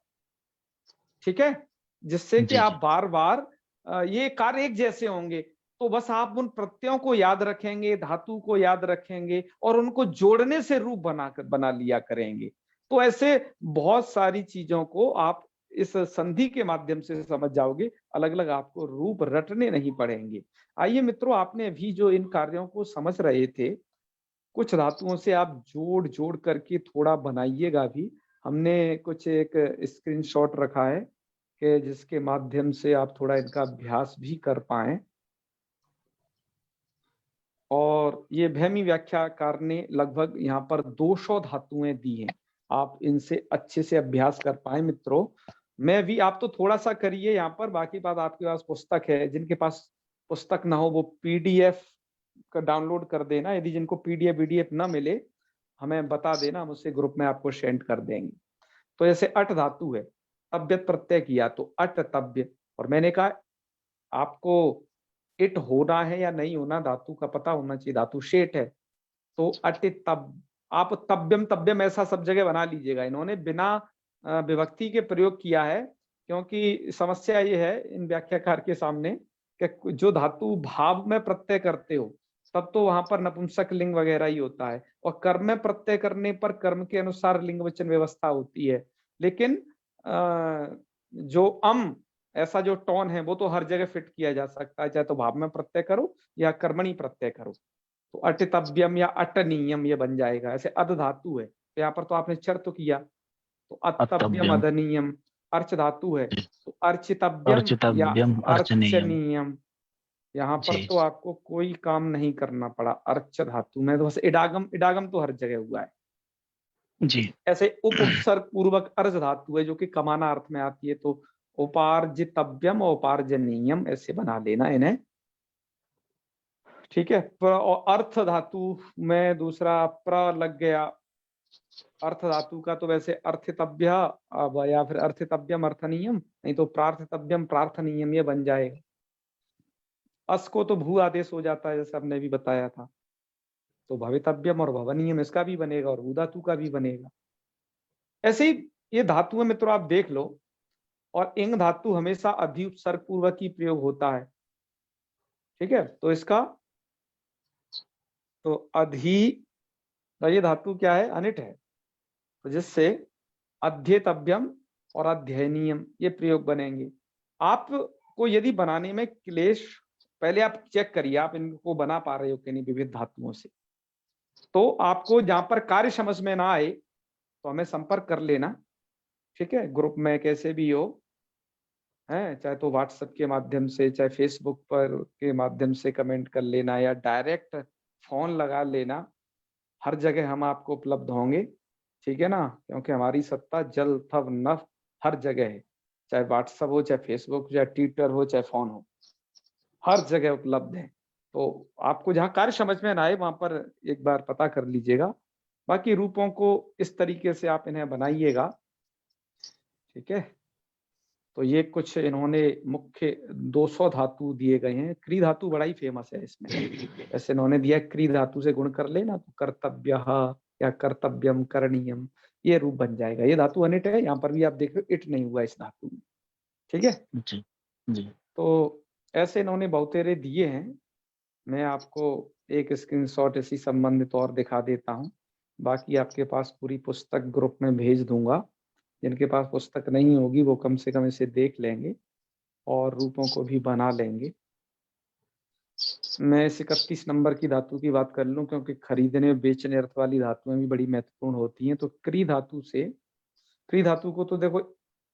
ठीक है, जिससे कि जी, आप जी, बार बार ये कार्य एक जैसे होंगे। तो बस आप उन प्रत्ययों को याद रखेंगे, धातु को याद रखेंगे और उनको जोड़ने से रूप बना लिया करेंगे। तो ऐसे बहुत सारी चीजों को आप इस संधि के माध्यम से समझ जाओगे, अलग अलग आपको रूप रटने नहीं पड़ेंगे। आइए मित्रों, आपने अभी जो इन कार्यों को समझ रहे थे, कुछ धातुओं से आप जोड़ जोड़ करके थोड़ा बनाइएगा भी। हमने कुछ एक स्क्रीनशॉट रखा है कि जिसके माध्यम से आप थोड़ा इनका अभ्यास भी कर पाएं। और ये भैमी व्याख्याकार ने लगभग यहाँ पर 200 धातुएं दी हैं। आप इनसे अच्छे से अभ्यास कर पाए मित्रों। मैं भी, आप तो थोड़ा सा करिए यहाँ पर, बाकी बात आपके पास पुस्तक है, जिनके पास पुस्तक ना हो वो पीडीएफ का डाउनलोड कर देना। यदि जिनको पीडीएफ वीडीएफ ना मिले, हमें बता देना, हम उसे ग्रुप में आपको सेंड कर देंगे। तो जैसे अट धातु है, तब्यत प्रत्यय किया तो अट तब्य। और मैंने कहा आपको इट होना है या नहीं होना, धातु का पता होना चाहिए। धातु शेट है तो अट तब, आप तब्यम तब्यम ऐसा सब जगह बना लीजिएगा। इन्होंने बिना विभक्ति के प्रयोग किया है, क्योंकि समस्या ये है इन व्याख्याकार के सामने कि जो धातु भाव में प्रत्यय करते हो तब तो वहां पर नपुंसक लिंग वगैरह ही होता है, और कर्म में प्रत्यय करने पर कर्म के अनुसार लिंग वचन व्यवस्था होती है। लेकिन जो ऐसा जो टोन है वो तो हर जगह फिट किया जा सकता है, चाहे तो भाव में प्रत्यय करो या कर्मणी प्रत्यय करो। तो अटितव्यम या अटनीयम ये बन जाएगा। ऐसे अध धातु है तो यहाँ पर तो आपने चर तो किया, तो अतव्यम अतव्यम, अधनीयम। अर्च धातु है जी, तो अर्चितव्यम या अर्चितव्यम, अर्चनीयम, अर्चनीयम। यहाँ पर जी, तो आपको कोई काम नहीं करना पड़ा। अर्च धातु में तो बस इडागम, इडागम तो हर जगह हुआ है। जी, ऐसे उप उपसर्ग पूर्वक अर्ज धातु है जो कि कमाना अर्थ में आती है, तो उपार्जितव्यम और उपार्जनीयम ऐसे बना लेना इन्हें, ठीक है। और अर्थ धातु में दूसरा प्र लग गया। अर्थ धातु का तो वैसे अर्थितव्य या फिर अर्थितव्यम अर्थनीयम, नहीं तो प्रार्थितव्यम प्रार्थनीयम ये बन जाएगा। अस को तो भू आदेश हो जाता है जैसे हमने भी बताया था, तो भवितव्यम और भवनीयम इसका भी बनेगा और भू धातु का भी बनेगा। ऐसे ही ये धातुएं मित्रों आप देख लो। और इंग धातु हमेशा अधि उपसर्ग पूर्वक ही प्रयोग होता है, ठीक है। तो इसका तो अधि, तो ये धातु क्या है, अनिट है, तो जिससे अध्येतव्यम और अध्ययनीयम ये प्रयोग बनेंगे। आपको यदि बनाने में क्लेश, पहले आप चेक करिए आप इनको बना पा रहे हो कि नहीं विविध धातुओं से। तो आपको जहां पर कार्य समझ में ना आए तो हमें संपर्क कर लेना, ठीक है, ग्रुप में कैसे भी हो, है, चाहे तो व्हाट्सएप के माध्यम से, चाहे फेसबुक पर के माध्यम से कमेंट कर लेना, या डायरेक्ट फोन लगा लेना। हर जगह हम आपको उपलब्ध होंगे, ठीक है ना, क्योंकि हमारी सत्ता जल थव नभ हर जगह है। चाहे व्हाट्सएप हो, चाहे फेसबुक, चाहे ट्विटर हो, चाहे फोन हो, हर जगह उपलब्ध है। तो आपको जहाँ कार्य समझ में ना आए वहां पर एक बार पता कर लीजिएगा। बाकी रूपों को इस तरीके से आप इन्हें बनाइएगा, ठीक है। तो ये कुछ इन्होंने मुख्य 200 धातु दिए गए हैं। क्री धातु बड़ा ही फेमस है इसमें। ऐसे इन्होंने दिया क्री धातु से गुण कर लेना तो कर्तव्य या कर्तव्यम करणीयम ये रूप बन जाएगा। ये धातु अनिट है, यहाँ पर भी आप देख रहे हो इट नहीं हुआ इस धातु में, ठीक है। जी, जी, तो ऐसे इन्होंने बहुतेरे दिए हैं। मैं आपको एक स्क्रीनशॉट इसी संबंधित और दिखा देता हूँ। बाकी आपके पास पूरी पुस्तक ग्रुप में भेज दूंगा। जिनके पास पुस्तक नहीं होगी वो कम से कम इसे देख लेंगे और रूपों को भी बना लेंगे। मैं इस 31 नंबर की धातु की बात कर लूं, क्योंकि खरीदने और बेचने अर्थ वाली धातुएं भी बड़ी महत्वपूर्ण होती हैं। तो क्री धातु से, क्री धातु को तो देखो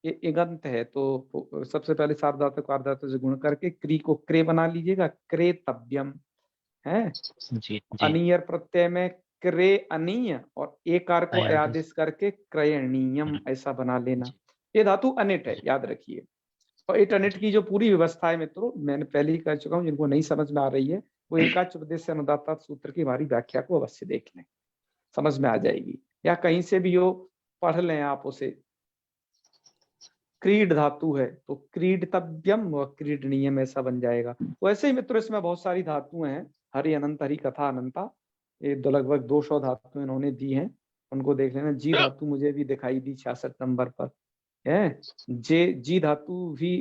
ये इगंत है, तो सबसे पहले सार्वधातुक आर्धातु से गुण करके क्री को क्रे बना लीजिएगा, क्रेतव्यम है। जी, जी, अनियर प्रत्यय में क्रे अनीय और एकार को अयादेश, अयादेश करके क्रयणीयम ऐसा बना लेना। जी, ये धातु अनिट है, जी, याद रखिए। और इंटरनेट जी, की जो पूरी व्यवस्था है मित्रों, मैंने पहले ही कह चुका हूँ, जिनको नहीं समझ में आ रही है वो एकाच उपदेश से अनुदाता सूत्र की हमारी व्याख्या को अवश्य देख लें, समझ में आ जाएगी। या कहीं से भी हो पढ़ लें आप उसे, क्रीड धातु है तो क्रीडतव्यम व क्रीडनीयम ऐसा बन जाएगा। तो ऐसे ही मित्रों इसमें बहुत सारी धातुएं हैं, हरि अनंत हरि कथा अनंता, ये लगभग 200 धातु इन्होंने दी हैं, उनको देख लेना। जी धातु मुझे भी दिखाई दी 66 नंबर पर है। जी धातु भी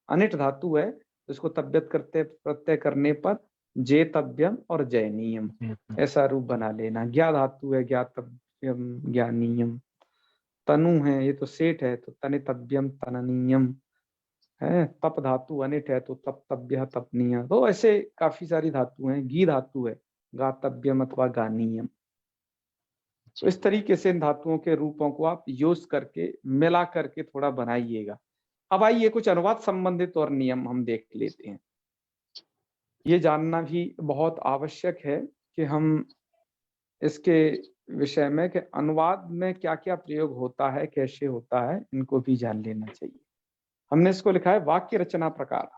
अनिट धातु है, तो इसको तब्यत करते प्रत्यय करने पर जे तव्यम और जयनीयम ऐसा रूप बना लेना। ज्ञा धातु है, ज्ञातव्यम ज्ञानीयम। तनु है, ये तो सेठ है, तो तनितव्यम तननीयम है। तप धातु अनिट है, तो तप्तव्य तपनीय। तो ऐसे काफी सारी धातु हैं। गी धातु है, गातव्यम अथवा गानीयम। तो इस तरीके से इन धातुओं के रूपों को आप यूज करके मिला करके थोड़ा बनाइएगा। अब आइए कुछ अनुवाद संबंधित और नियम हम देख लेते हैं। ये जानना भी बहुत आवश्यक है कि हम इसके विषय में कि अनुवाद में क्या क्या प्रयोग होता है, कैसे होता है, इनको भी जान लेना चाहिए। हमने इसको लिखा है वाक्य रचना प्रकार।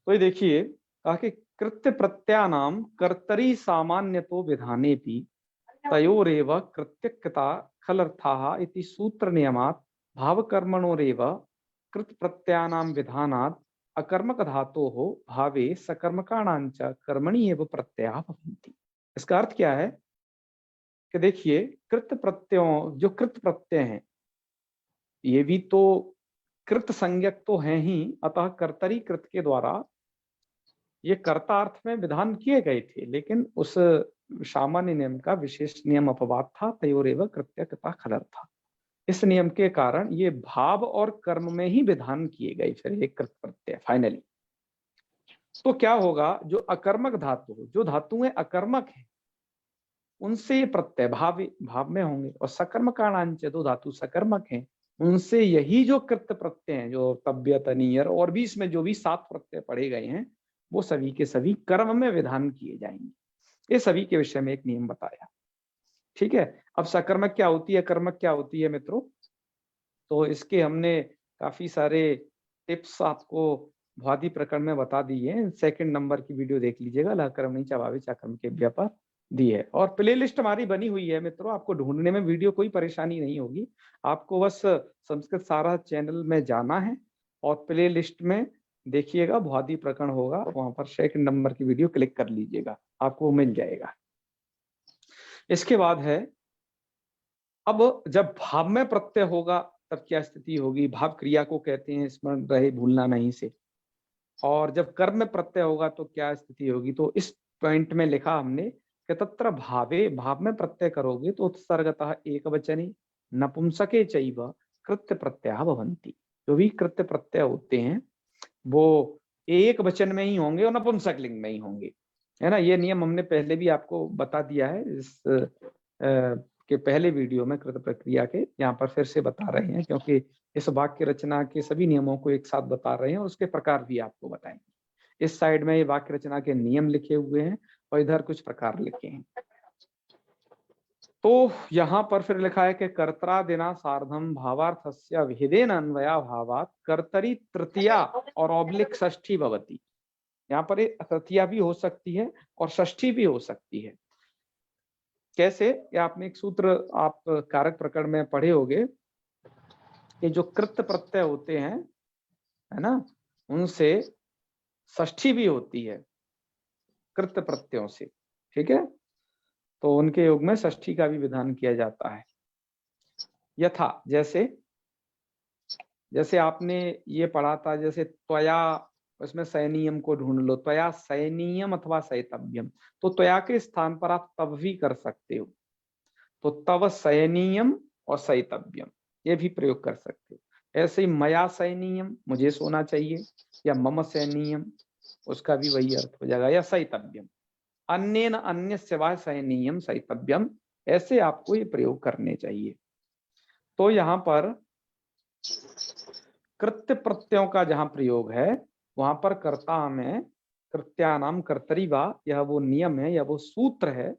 तो ये देखिए कहा कि कृत्य प्रत्यानाम कर्तरी सामान्यतो विधाने भी तयोरेव कृत्यक्ता खलर्थाः इति सूत्र नियमात् भावकर्मणोरेव कृत प्रत्यानाम विधानात् अकर्मक धातोः भावे सकर्मकाणांच कर्मणि एव प्रत्ययाः भवन्ति। इसका अर्थ क्या है कि देखिए कृत प्रत्ययों, जो कृत प्रत्यय हैं ये भी तो कृत संज्ञक तो हैं ही, अतः कर्तरी कृत के द्वारा ये कर्ता अर्थ में विधान किए गए थे, लेकिन उस सामान्य नियम का विशेष नियम अपवाद था, तयोरेव कृत्यक्ता खलर्था। इस नियम के कारण ये भाव और कर्म में ही विधान किए गए फिर एक कृत प्रत्यय फाइनली। तो क्या होगा, जो अकर्मक धातु, जो धातुएं अकर्मक हैं उनसे ये प्रत्यय भाव में होंगे, और सकर्मकाणांच, दो धातु सकर्मक हैं उनसे यही जो कृत प्रत्यय हैं, जो तब्यत नियर और भी इसमें जो भी 7 प्रत्यय पढ़े गए हैं, वो सभी के सभी कर्म में विधान किए जाएंगे। ये सभी के विषय में एक नियम बताया। ठीक है, अब सकर्मक क्या होती है, कर्मक क्या होती है मित्रों, तो इसके हमने काफी सारे टिप्स आपको भ्वादि प्रकरण में बता दिए हैं। 2 नंबर की वीडियो देख लीजिएगा, लकर्मणी चाभावी चाकर्म के व्यापार दी है, और प्लेलिस्ट हमारी बनी हुई है मित्रों, आपको ढूंढने में वीडियो कोई परेशानी नहीं होगी। आपको बस संस्कृत सारा चैनल में जाना है और प्लेलिस्ट में देखिएगा, भ्वादि प्रकरण होगा, वहां पर 2 नंबर की वीडियो क्लिक कर लीजिएगा, आपको मिल जाएगा। इसके बाद है, अब जब भाव में प्रत्यय होगा तब क्या स्थिति होगी, भाव क्रिया को कहते हैं, स्मरण रहे भूलना नहीं से। और जब कर्म में प्रत्यय होगा तो क्या स्थिति होगी, तो इस पॉइंट में लिखा हमने कि तत्र भावे, भाव में प्रत्यय करोगे तो उत्सर्गतः एकवचने नपुंसके चैव कृत्य प्रत्यय भवन्ति। जो भी कृत्य प्रत्यय होते हैं वो एक वचन में ही होंगे और नपुंसक लिंग में ही होंगे, है ना। ये नियम हमने पहले भी आपको बता दिया है इस के पहले वीडियो में कृत प्रक्रिया के, यहाँ पर फिर से बता रहे हैं क्योंकि इस वाक्य रचना के सभी नियमों को एक साथ बता रहे हैं और उसके प्रकार भी आपको बताएंगे। इस साइड में ये वाक्य रचना के नियम लिखे हुए हैं और इधर कुछ प्रकार लिखे हैं। तो यहाँ पर फिर लिखा है कि कर्त्रादिना सार्धम भावार्थस्य विहिदेन अन्वया भावात कर्तरी तृतीया और ऑब्लिक षष्ठी भवति। यहाँ पर तृतीया भी हो सकती है और षष्ठी भी हो सकती है। कैसे, या आपने एक सूत्र आप कारक प्रकरण में पढ़े होंगे कि जो कृत प्रत्यय होते हैं, है ना, उनसे षष्ठी भी होती है कृत प्रत्ययों से। ठीक है, तो उनके योग में षष्ठी का भी विधान किया जाता है। यथा जैसे आपने ये पढ़ा था, जैसे त्वया, उसमें सैनियम को ढूंढ लो, त्वया सैनियम अथवा सैतव्यम, तो त्वया के स्थान पर आप तब भी कर सकते हो, तो तव सैनियम और सैतव्यम ये भी प्रयोग कर सकते हो। ऐसे ही मया सैनियम, मुझे सोना चाहिए, या मम सैनियम, उसका भी वही अर्थ हो जाएगा, या सैतव्यम, अन्य न अन्य सिवाय सैनियम सैतव्यम, ऐसे आपको ये प्रयोग करने चाहिए। तो यहाँ पर कृत्य प्रत्ययों का जहां प्रयोग है वहां पर कर्ता में कृत्यानाम कर्तरी वा, यह वो नियम है या वो सूत्र है,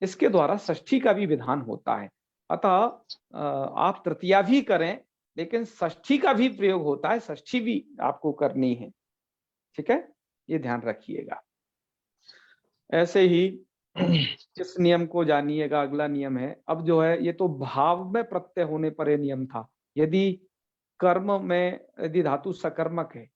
इसके द्वारा षष्ठी का भी विधान होता है। अतः आप तृतीया भी करें लेकिन षष्ठी का भी प्रयोग होता है, षष्ठी भी आपको करनी है। ठीक है, ये ध्यान रखिएगा। ऐसे ही इस नियम को जानिएगा, अगला नियम है। अब जो है ये तो भाव में प्रत्यय होने पर ये नियम था। यदि कर्म में यदि धातु सकर्मक है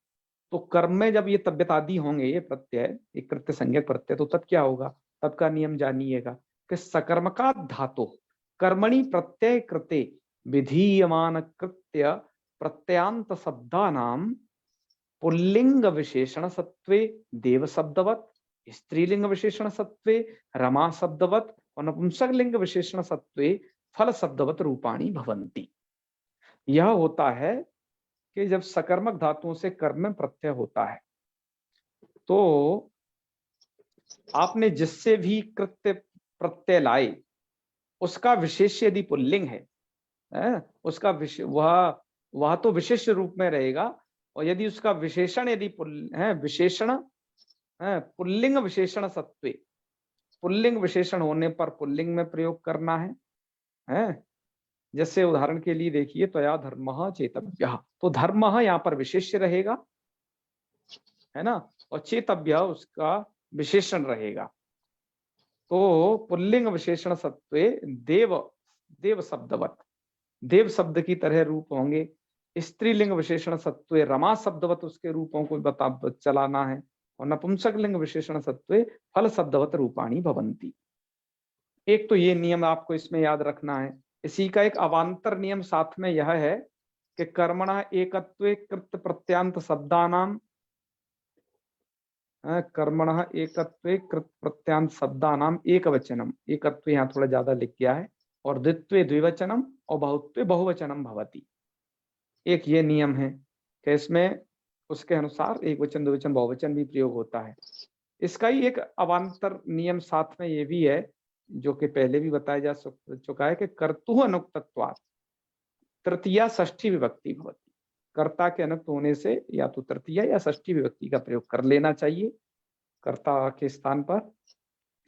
तो कर्म में जब ये तब्यतादि होंगे, ये प्रत्यय, एक कृत्य संज्ञक प्रत्यय, तो तब क्या होगा? तब का नियम जानिएगा कि सकर्मका धातु कर्मणि प्रत्यय कृते विधीयमान कृत्य प्रत्यांत शब्दानाम पुल्लिंग विशेषण सत्वे देव शब्दवत, स्त्रीलिंग विशेषण सत्वे रमा शब्दवत और नपुंसक लिंग विशेषण सत्वे फल शब्दवत रूपाणी भवंती। यह होता है कि जब सकर्मक धातुओं से कर्म में प्रत्यय होता है तो आपने जिससे भी कृत्य प्रत्यय लाए उसका विशेष यदि पुल्लिंग है, उसका वह तो विशेष रूप में रहेगा। और यदि उसका विशेषण यदि विशेषण पुल्लिंग विशेषण सत्वे, पुल्लिंग विशेषण होने पर पुल्लिंग में प्रयोग करना है। जैसे उदाहरण के लिए देखिए, त्वया धर्मः चेतव्यः, तो धर्म यहाँ पर विशेष्य रहेगा, है ना, और चेतव्य उसका विशेषण रहेगा। तो पुल्लिंग विशेषण सत्वे देव, देव शब्दवत, देव शब्द की तरह रूप होंगे। स्त्रीलिंग विशेषण सत्वे रमा शब्दवत उसके रूपों को बता चलाना है। और नपुंसक लिंग विशेषण सत्वे फल शब्दवत रूपाणी भवंती। एक तो ये नियम आपको इसमें याद रखना है। इसी का एक अवांतर नियम साथ में यह है कि कर्मणा एकत्वे कृत प्रत्यांत शब्दानाम, कर्मणः एकत्वे कृत प्रत्यांत शब्दानाम एक वचनम, एकत्वे यहाँ थोड़ा ज्यादा लिख गया है, और द्वित्वे द्विवचनम और बहुत्वे बहुवचनम भवति। एक ये नियम है कि इसमें उसके अनुसार एक वचन द्विवचन बहुवचन भी प्रयोग होता है। इसका ही एक अवांतर नियम साथ में ये भी है, जो कि पहले भी बताया जा चुका है कि कर्तुः अनुक्तत्वात् तृतीया षष्ठी विभक्ति भवति। कर्ता के अनुक्त होने से या तो तृतीया या षष्ठी विभक्ति का प्रयोग कर लेना चाहिए कर्ता के स्थान पर,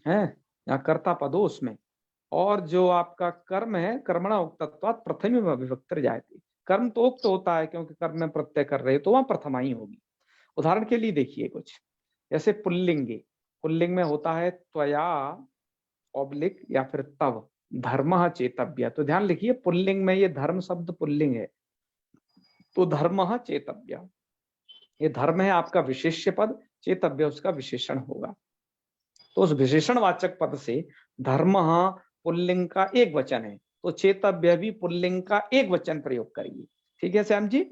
है या कर्ता पदों में। और जो आपका कर्म है, कर्मणा उक्तत्वात् प्रथम विभक्तिर जायते, कर्म तो उक्त होता है क्योंकि कर्म में प्रत्यय कर रहे तो वहां प्रथमा ही होगी। उदाहरण के लिए देखिए कुछ, जैसे पुल्लिंगे, पुल्लिंग में होता है त्वया ऑब्लिक या फिर तव धर्मः चेतव्य। तो ध्यान लिखिए, पुल्लिंग में ये धर्म शब्द पुल्लिंग है, तो धर्मः चेतव्य, ये धर्म है आपका विशेष्य पद, चेतव्य उसका विशेषण होगा। तो उस विशेषण वाचक पद से धर्मः पुल्लिंग का एक वचन है, तो चेतव्य भी पुल्लिंग का एक वचन प्रयोग करिए। ठीक है श्याम जी?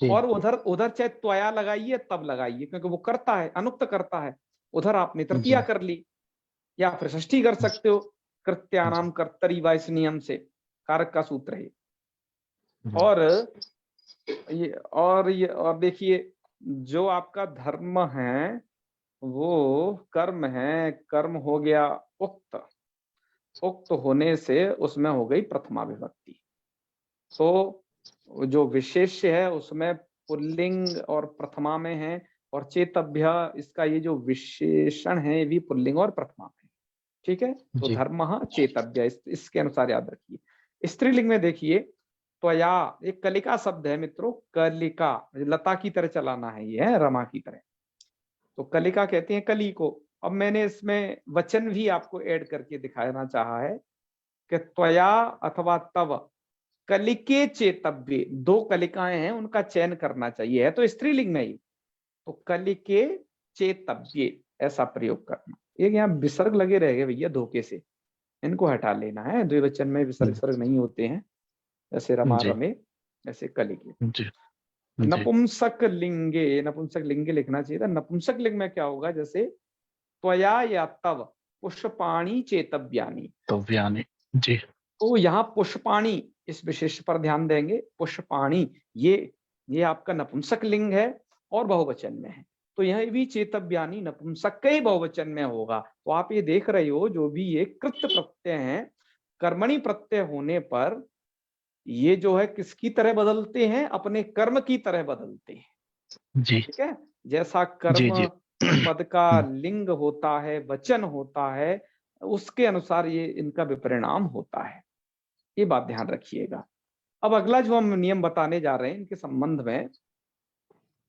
और उधर उधर चाहे त्वया लगाइए तब लगाइए, क्योंकि वो करता है, अनुक्त करता है। उधर आपने तृतीया कर ली या फिर षष्ठी कर सकते हो, कृत्यानाम कर्तरी वा, इस नियम से कारक का सूत्र है। और देखिए, जो आपका धर्म है वो कर्म है, कर्म हो गया उक्त, उक्त होने से उसमें हो गई प्रथमा विभक्ति। तो जो विशेष्य है उसमें पुल्लिंग और प्रथमा में है, और चेतव्य इसका ये जो विशेषण है ये भी पुल्लिंग और प्रथमा में। ठीक है, तो धर्मः चेतव्य, इसके अनुसार याद रखिए। स्त्रीलिंग में देखिए, त्वया एक कलिका शब्द है मित्रों, कलिका, लता की तरह चलाना है, ये है रमा की तरह, तो कलिका कहते हैं कली को। अब मैंने इसमें वचन भी आपको ऐड करके दिखाना चाहा है कि त्वया अथवा तव कलिके चेतव्य, दो कलिकाएं हैं उनका चयन करना चाहिए, है तो स्त्रीलिंग में ही, तो कलिके चेतव्य ऐसा प्रयोग करना। एक यहाँ विसर्ग लगे रहेंगे भैया धोखे से, इनको हटा लेना है। द्विवचन में विसर्ग नहीं होते हैं, जैसे रमा रमे, ऐसे कलिके। नपुंसक लिंगे, नपुंसक लिंगे लिखना चाहिए था। नपुंसक लिंग में क्या होगा, जैसे त्वया या तव पुष्पाणि चेतव्यानि, जी, तो यहाँ पुष्पाणि इस विशेष पर ध्यान देंगे। पुष्पाणि ये आपका नपुंसक लिंग है और बहुवचन में है, तो यह भी चेतव्यानि नपुंसक के बहुवचन में होगा। तो आप ये देख रहे हो, जो भी ये कृत प्रत्यय हैं, कर्मणि प्रत्यय होने पर ये जो है किसकी तरह बदलते हैं, अपने कर्म की तरह बदलते हैं। जी, ठीक है, जैसा कर्म पद का लिंग होता है, वचन होता है, उसके अनुसार ये इनका विपरिणाम होता है। ये बात ध्यान रखिएगा। अब अगला जो हम नियम बताने जा रहे हैं इनके संबंध में,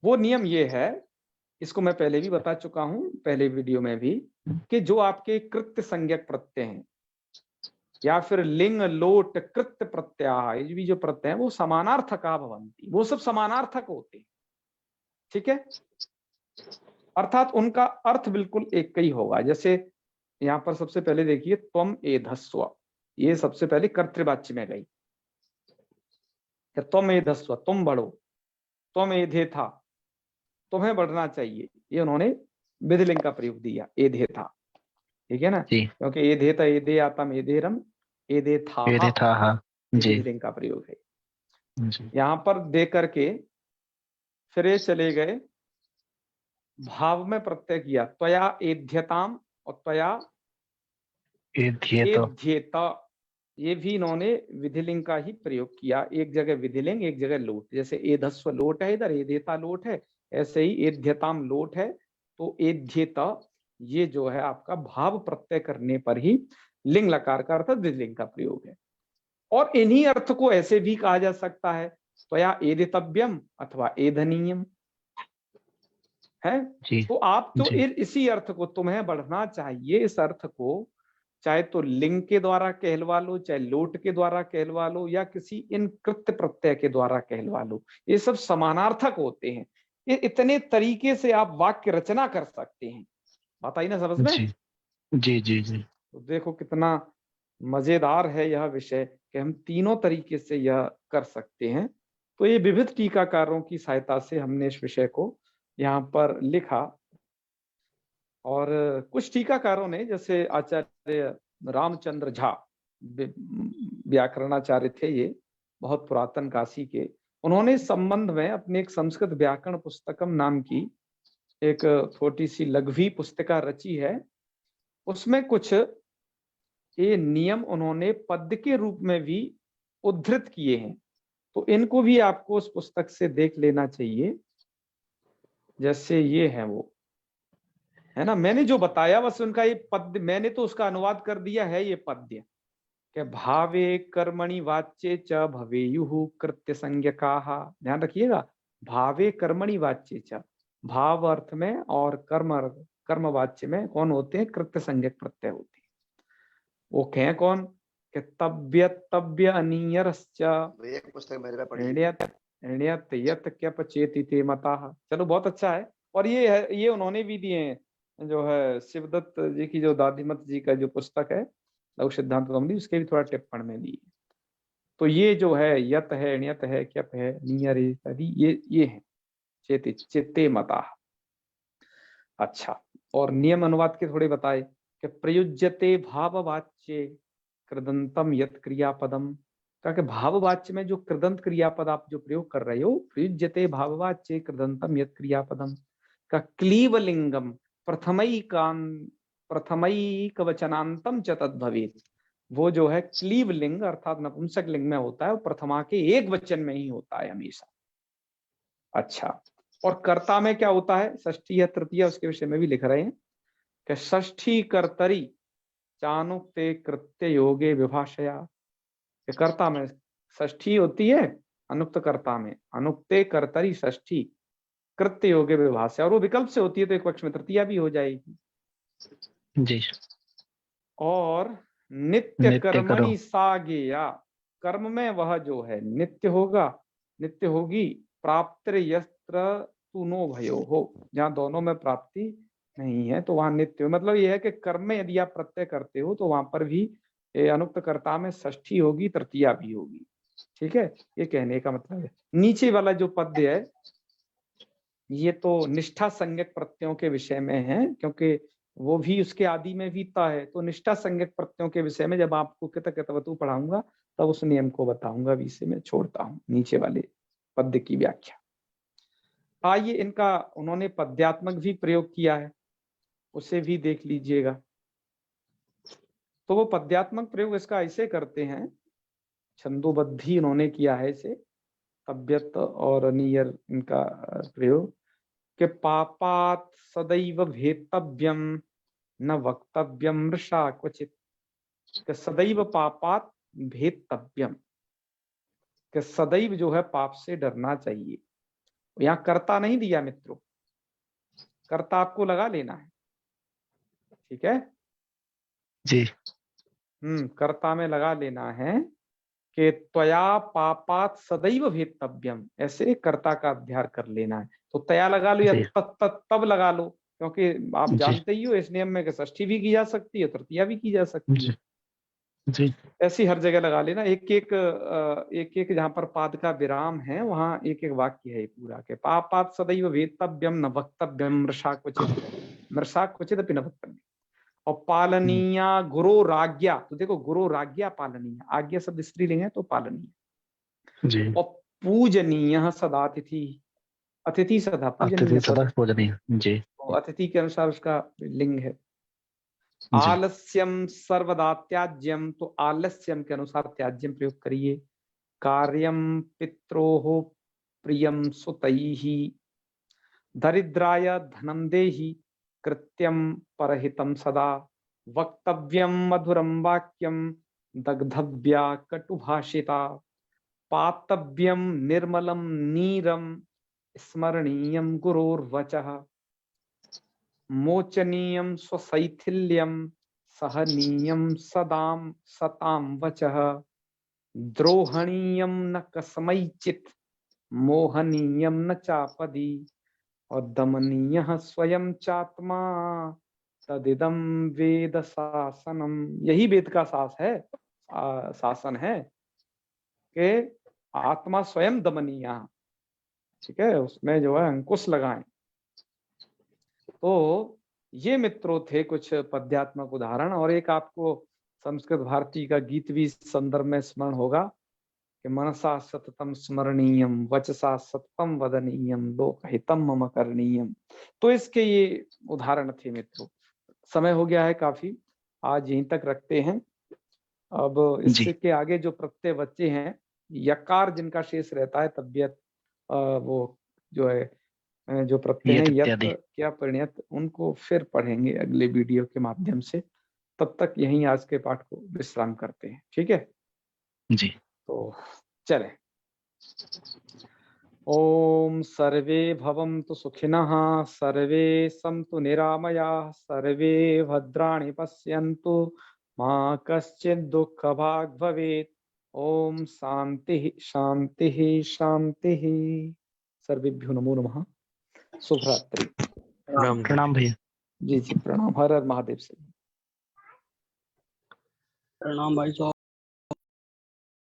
वो नियम ये है इसको मैं पहले भी बता चुका हूं, पहले वीडियो में भी, कि जो आपके कृत्य संज्ञक प्रत्यय हैं या फिर लिंग लोट कृत्य प्रत्याह, ये भी जो प्रत्यय हैं वो समानार्थका भवन्ति, वो सब समानार्थक होते हैं। ठीक है, अर्थात उनका अर्थ बिल्कुल एक ही होगा। जैसे यहाँ पर सबसे पहले देखिए त्वम एधस्व, ये सबसे पहले कर्तृवाच्य में गई, त्वम एधस्व, तुम बढ़ो, त्वम एधे था, तुम्हें बढ़ना चाहिए, ये उन्होंने विधिलिंग का प्रयोग दिया, एधे था। ठीक है ना, जी, क्योंकि एधे था, एधे आतम, एधेरम, एधे था, ये था, हाँ। ये जी, विधिलिंग का प्रयोग है। जी, यहाँ पर दे करके फिर ये चले गए भाव में प्रत्यय किया, त्वया एध्यताम और त्वया ये तो, एध्येत, ये भी इन्होंने विधिलिंग का ही प्रयोग किया, एक जगह विधिलिंग एक जगह लोट। जैसे एधस्व लोट है, इधर एध्यता लोट है, ऐसे ही एध्यताम लोट है, तो एध्येत ये जो है आपका भाव प्रत्यय करने पर ही लिंग लकार का अर्थात विधिलिंग का प्रयोग है। और इन्हीं अर्थ को ऐसे भी कहा जा सकता है, त्वया एदितव्यम अथवा एधनीयम है। जी, तो आप जो जी, इसी अर्थ को, तुम्हें बढ़ना चाहिए, इस अर्थ को चाहे तो लिंग के द्वारा कहलवा लो, चाहे लोट के द्वारा कहलवा लो, या किसी इन कृत्य प्रत्यय के द्वारा कहलवा लो, ये सब समानार्थक होते हैं। ये इतने तरीके से आप वाक्य रचना कर सकते हैं। बात आई ना समझ में? जी, जी, जी, जी, तो देखो कितना मजेदार है यह विषय कि हम तीनों तरीके से यह कर सकते हैं। तो ये विविध टीकाकारों की सहायता से हमने इस विषय को यहाँ पर लिखा। और कुछ टीकाकारों ने, जैसे आचार्य रामचंद्र झा, व्याकरणाचार्य थे ये, बहुत पुरातन काशी के, उन्होंने इस संबंध में अपने एक संस्कृत व्याकरण पुस्तकम नाम की एक छोटी सी लघवी पुस्तिका रची है। उसमें कुछ ये नियम उन्होंने पद्य के रूप में भी उद्धृत किए हैं, तो इनको भी आपको उस पुस्तक से देख लेना चाहिए। जैसे ये है वो, है ना, मैंने जो बताया बस उनका ये पद्य, मैंने तो उसका अनुवाद कर दिया है, ये पद्य कि भावे कर्मणि वाच्ये च भवेयुः कृत्य संज्ञकाः। ध्यान रखिएगा, भावे कर्मणि वाच्ये च, भाव अर्थ में और कर्म वाच्य में कौन होते हैं? कृत्य संज्ञक प्रत्यय होते हैं। वो कहें कौन? कि तव्य तव्य अनीयरश्च एक पुस्तक मेरे पे पड़ी है। ऋण्यत ऋण्यत यत क्यप चेतिते मताः। चलो बहुत अच्छा है। और ये है, ये उन्होंने भी दिए हैं, जो है शिवदत्त जी की, जो दादीमत जी का जो पुस्तक है लघु सिद्धांत कौमुदी, उसके भी थोड़ा टिप्पण में दी है। तो ये जो है यत है, ण्यत है, क्यप है, नियर इत्यादि, ये है चेति चित्ते मता। अच्छा, और नियम अनुवाद के थोड़े बताए कि प्रयुज्यते भाववाच्ये कृदंतम यत क्रियापदम, कि भाववाच्य में जो कृदंत क्रियापद आप जो प्रयोग कर रहे हो, प्रयुज्यते भाववाच्ये कृदंतम यत क्रियापदम का क्लीवलिंगम प्रथमैकवचनांतम च तद्भवेत्, वो जो है क्लीव लिंग अर्थात नपुंसक लिंग में होता है, वो प्रथमा के एक वचन में ही होता है हमेशा। अच्छा, और कर्ता में क्या होता है? षष्ठी या तृतीया, उसके विषय में भी लिख रहे हैं कि षष्ठी कर्तरी चानुक्ते कृत्य योगे विभाषया, कि कर्ता में षष्ठी होती है, अनुक्त कर्ता में अनुक्ते कर्तरी षष्ठी कृत्य योगे विभाषया, और वो विकल्प से होती है तो एक पक्ष में तृतीया भी हो जाएगी। जी, और नित्य नित्य करो, कर्मणि सागेया, कर्म में वह जो है नित्य होगा, नित्य होगी, प्राप्त यस्त्र तु नो भयो हो, जहाँ दोनों में प्राप्ति नहीं है तो वहां नित्य हो। मतलब यह है कि कर्म में यदि आप प्रत्यय करते हो तो वहां पर भी अनुक्त कर्ता में षष्ठी होगी, तृतीया भी होगी। ठीक है, ये कहने का मतलब है। नीचे वाला जो पद्य है ये तो निष्ठा संज्ञक प्रत्ययों के विषय में है, क्योंकि वो भी उसके आदि में भी ता है। तो निष्ठा संज्ञक प्रत्ययों के विषय में जब आपको कृतवतु पढ़ाऊंगा तब उस नियम को बताऊंगा, अभी से मैं छोड़ता हूँ नीचे वाले पद्य की व्याख्या। आइए, इनका उन्होंने पद्यात्मक भी प्रयोग किया है, उसे भी देख लीजिएगा। तो वो पद्यात्मक प्रयोग इसका ऐसे करते हैं, छंदोबद्ध उन्होंने किया है इसे, तव्यत और नियर इनका प्रयोग, कि पापात सदैव भेतव्यम न वक्तव्यम मृषा क्वचित, कि सदैव पापात भेतव्यम, कि सदैव जो है पाप से डरना चाहिए। यहाँ कर्ता नहीं दिया मित्रों, कर्ता आपको लगा लेना है, ठीक है। जी कर्ता में लगा लेना है कि त्वया पापात सदैव भेतव्यम, ऐसे कर्ता का अध्याय कर लेना है। तो तया लगा लो या जी तब लगा लो, क्योंकि आप जी जानते ही हो इस नियम में कि षष्ठी भी की जा सकती है, तृतीया भी की जा सकती है। जी जी ऐसी हर जगह लगा लेना। एक एक जहाँ पर पाद का विराम है वहां एक एक वाक्य है पूरा के पापात सदैव वेतव्यम न वक्तव्यम मृषा क्वचित अपि न वक्तव्यम। और पालनीया गुरो राज्ञा, तो देखो गुरो राज्ञा पालनीय, आज्ञा शब्द स्त्रीलिंग है तो पालनीय। जी। और पूजनीय सदा अतिथि, अतिथि सदा पूजनीय अतिथि सदा पद, पूजनीय। जी तो अतिथि के अनुसार उसका लिंग है। जी आलस्यम सर्वदा त्याज्यम, तो आलस्यम के अनुसार त्याज्यम प्रयोग करिए। कार्यम पित्रोः प्रियम सुतैः, दरिद्राय धनम देहि कृत्यम परहितम सदा। वक्तव्यम मधुरम वाक्यम दग्धव्या कटुभाषिता। पातव्यम निर्मलम नीरम स्मरणीयम गुरोर्वचः। मोचनीयम स्वशैथिल्यम सहनीयम सदाम सताम वचः। द्रोहणीयम न कसमैचित मोहनीयम न चापदी। और दमनीय स्वयं चात्मा तदिदम वेद शासनम, यही वेद का शासन है कि आत्मा स्वयं दमनीय, ठीक है, उसमें जो है अंकुश लगाएं। तो ये मित्रों थे कुछ पद्यात्मक उदाहरण। और एक आपको संस्कृत भारती का गीत भी इस संदर्भ में स्मरण होगा कि मनसा सततम स्मरणीयम वचसा सततम वदनीयम लोकहितम मम करणीयम। तो इसके ये उदाहरण थे मित्रों। समय हो गया है काफी, आज यहीं तक रखते हैं। अब जी इसके आगे जो प्रत्यय बच्चे हैं, यकार जिनका शेष रहता है तबियत, वो जो है जो प्रत्यय हैं यत यत इत्यादि। क्या परिणत, उनको फिर पढ़ेंगे अगले वीडियो के माध्यम से। तब तक यहीं आज के पाठ को विश्राम करते हैं, ठीक है। जी तो चले। ओम सर्वे भवन्तु सुखिनः, सर्वे सन्तु निरामयाः, सर्वे भद्राणि पश्यन्तु मा कश्चित् दुःखभाग् भवेत्। ओम शांति शांति शांति। सर्वेभ्यो नमो नमः। शुभ रात्रि। प्रणाम भैया। जी जी प्रणाम। हर हर महादेव से। प्रणाम भाई साहब।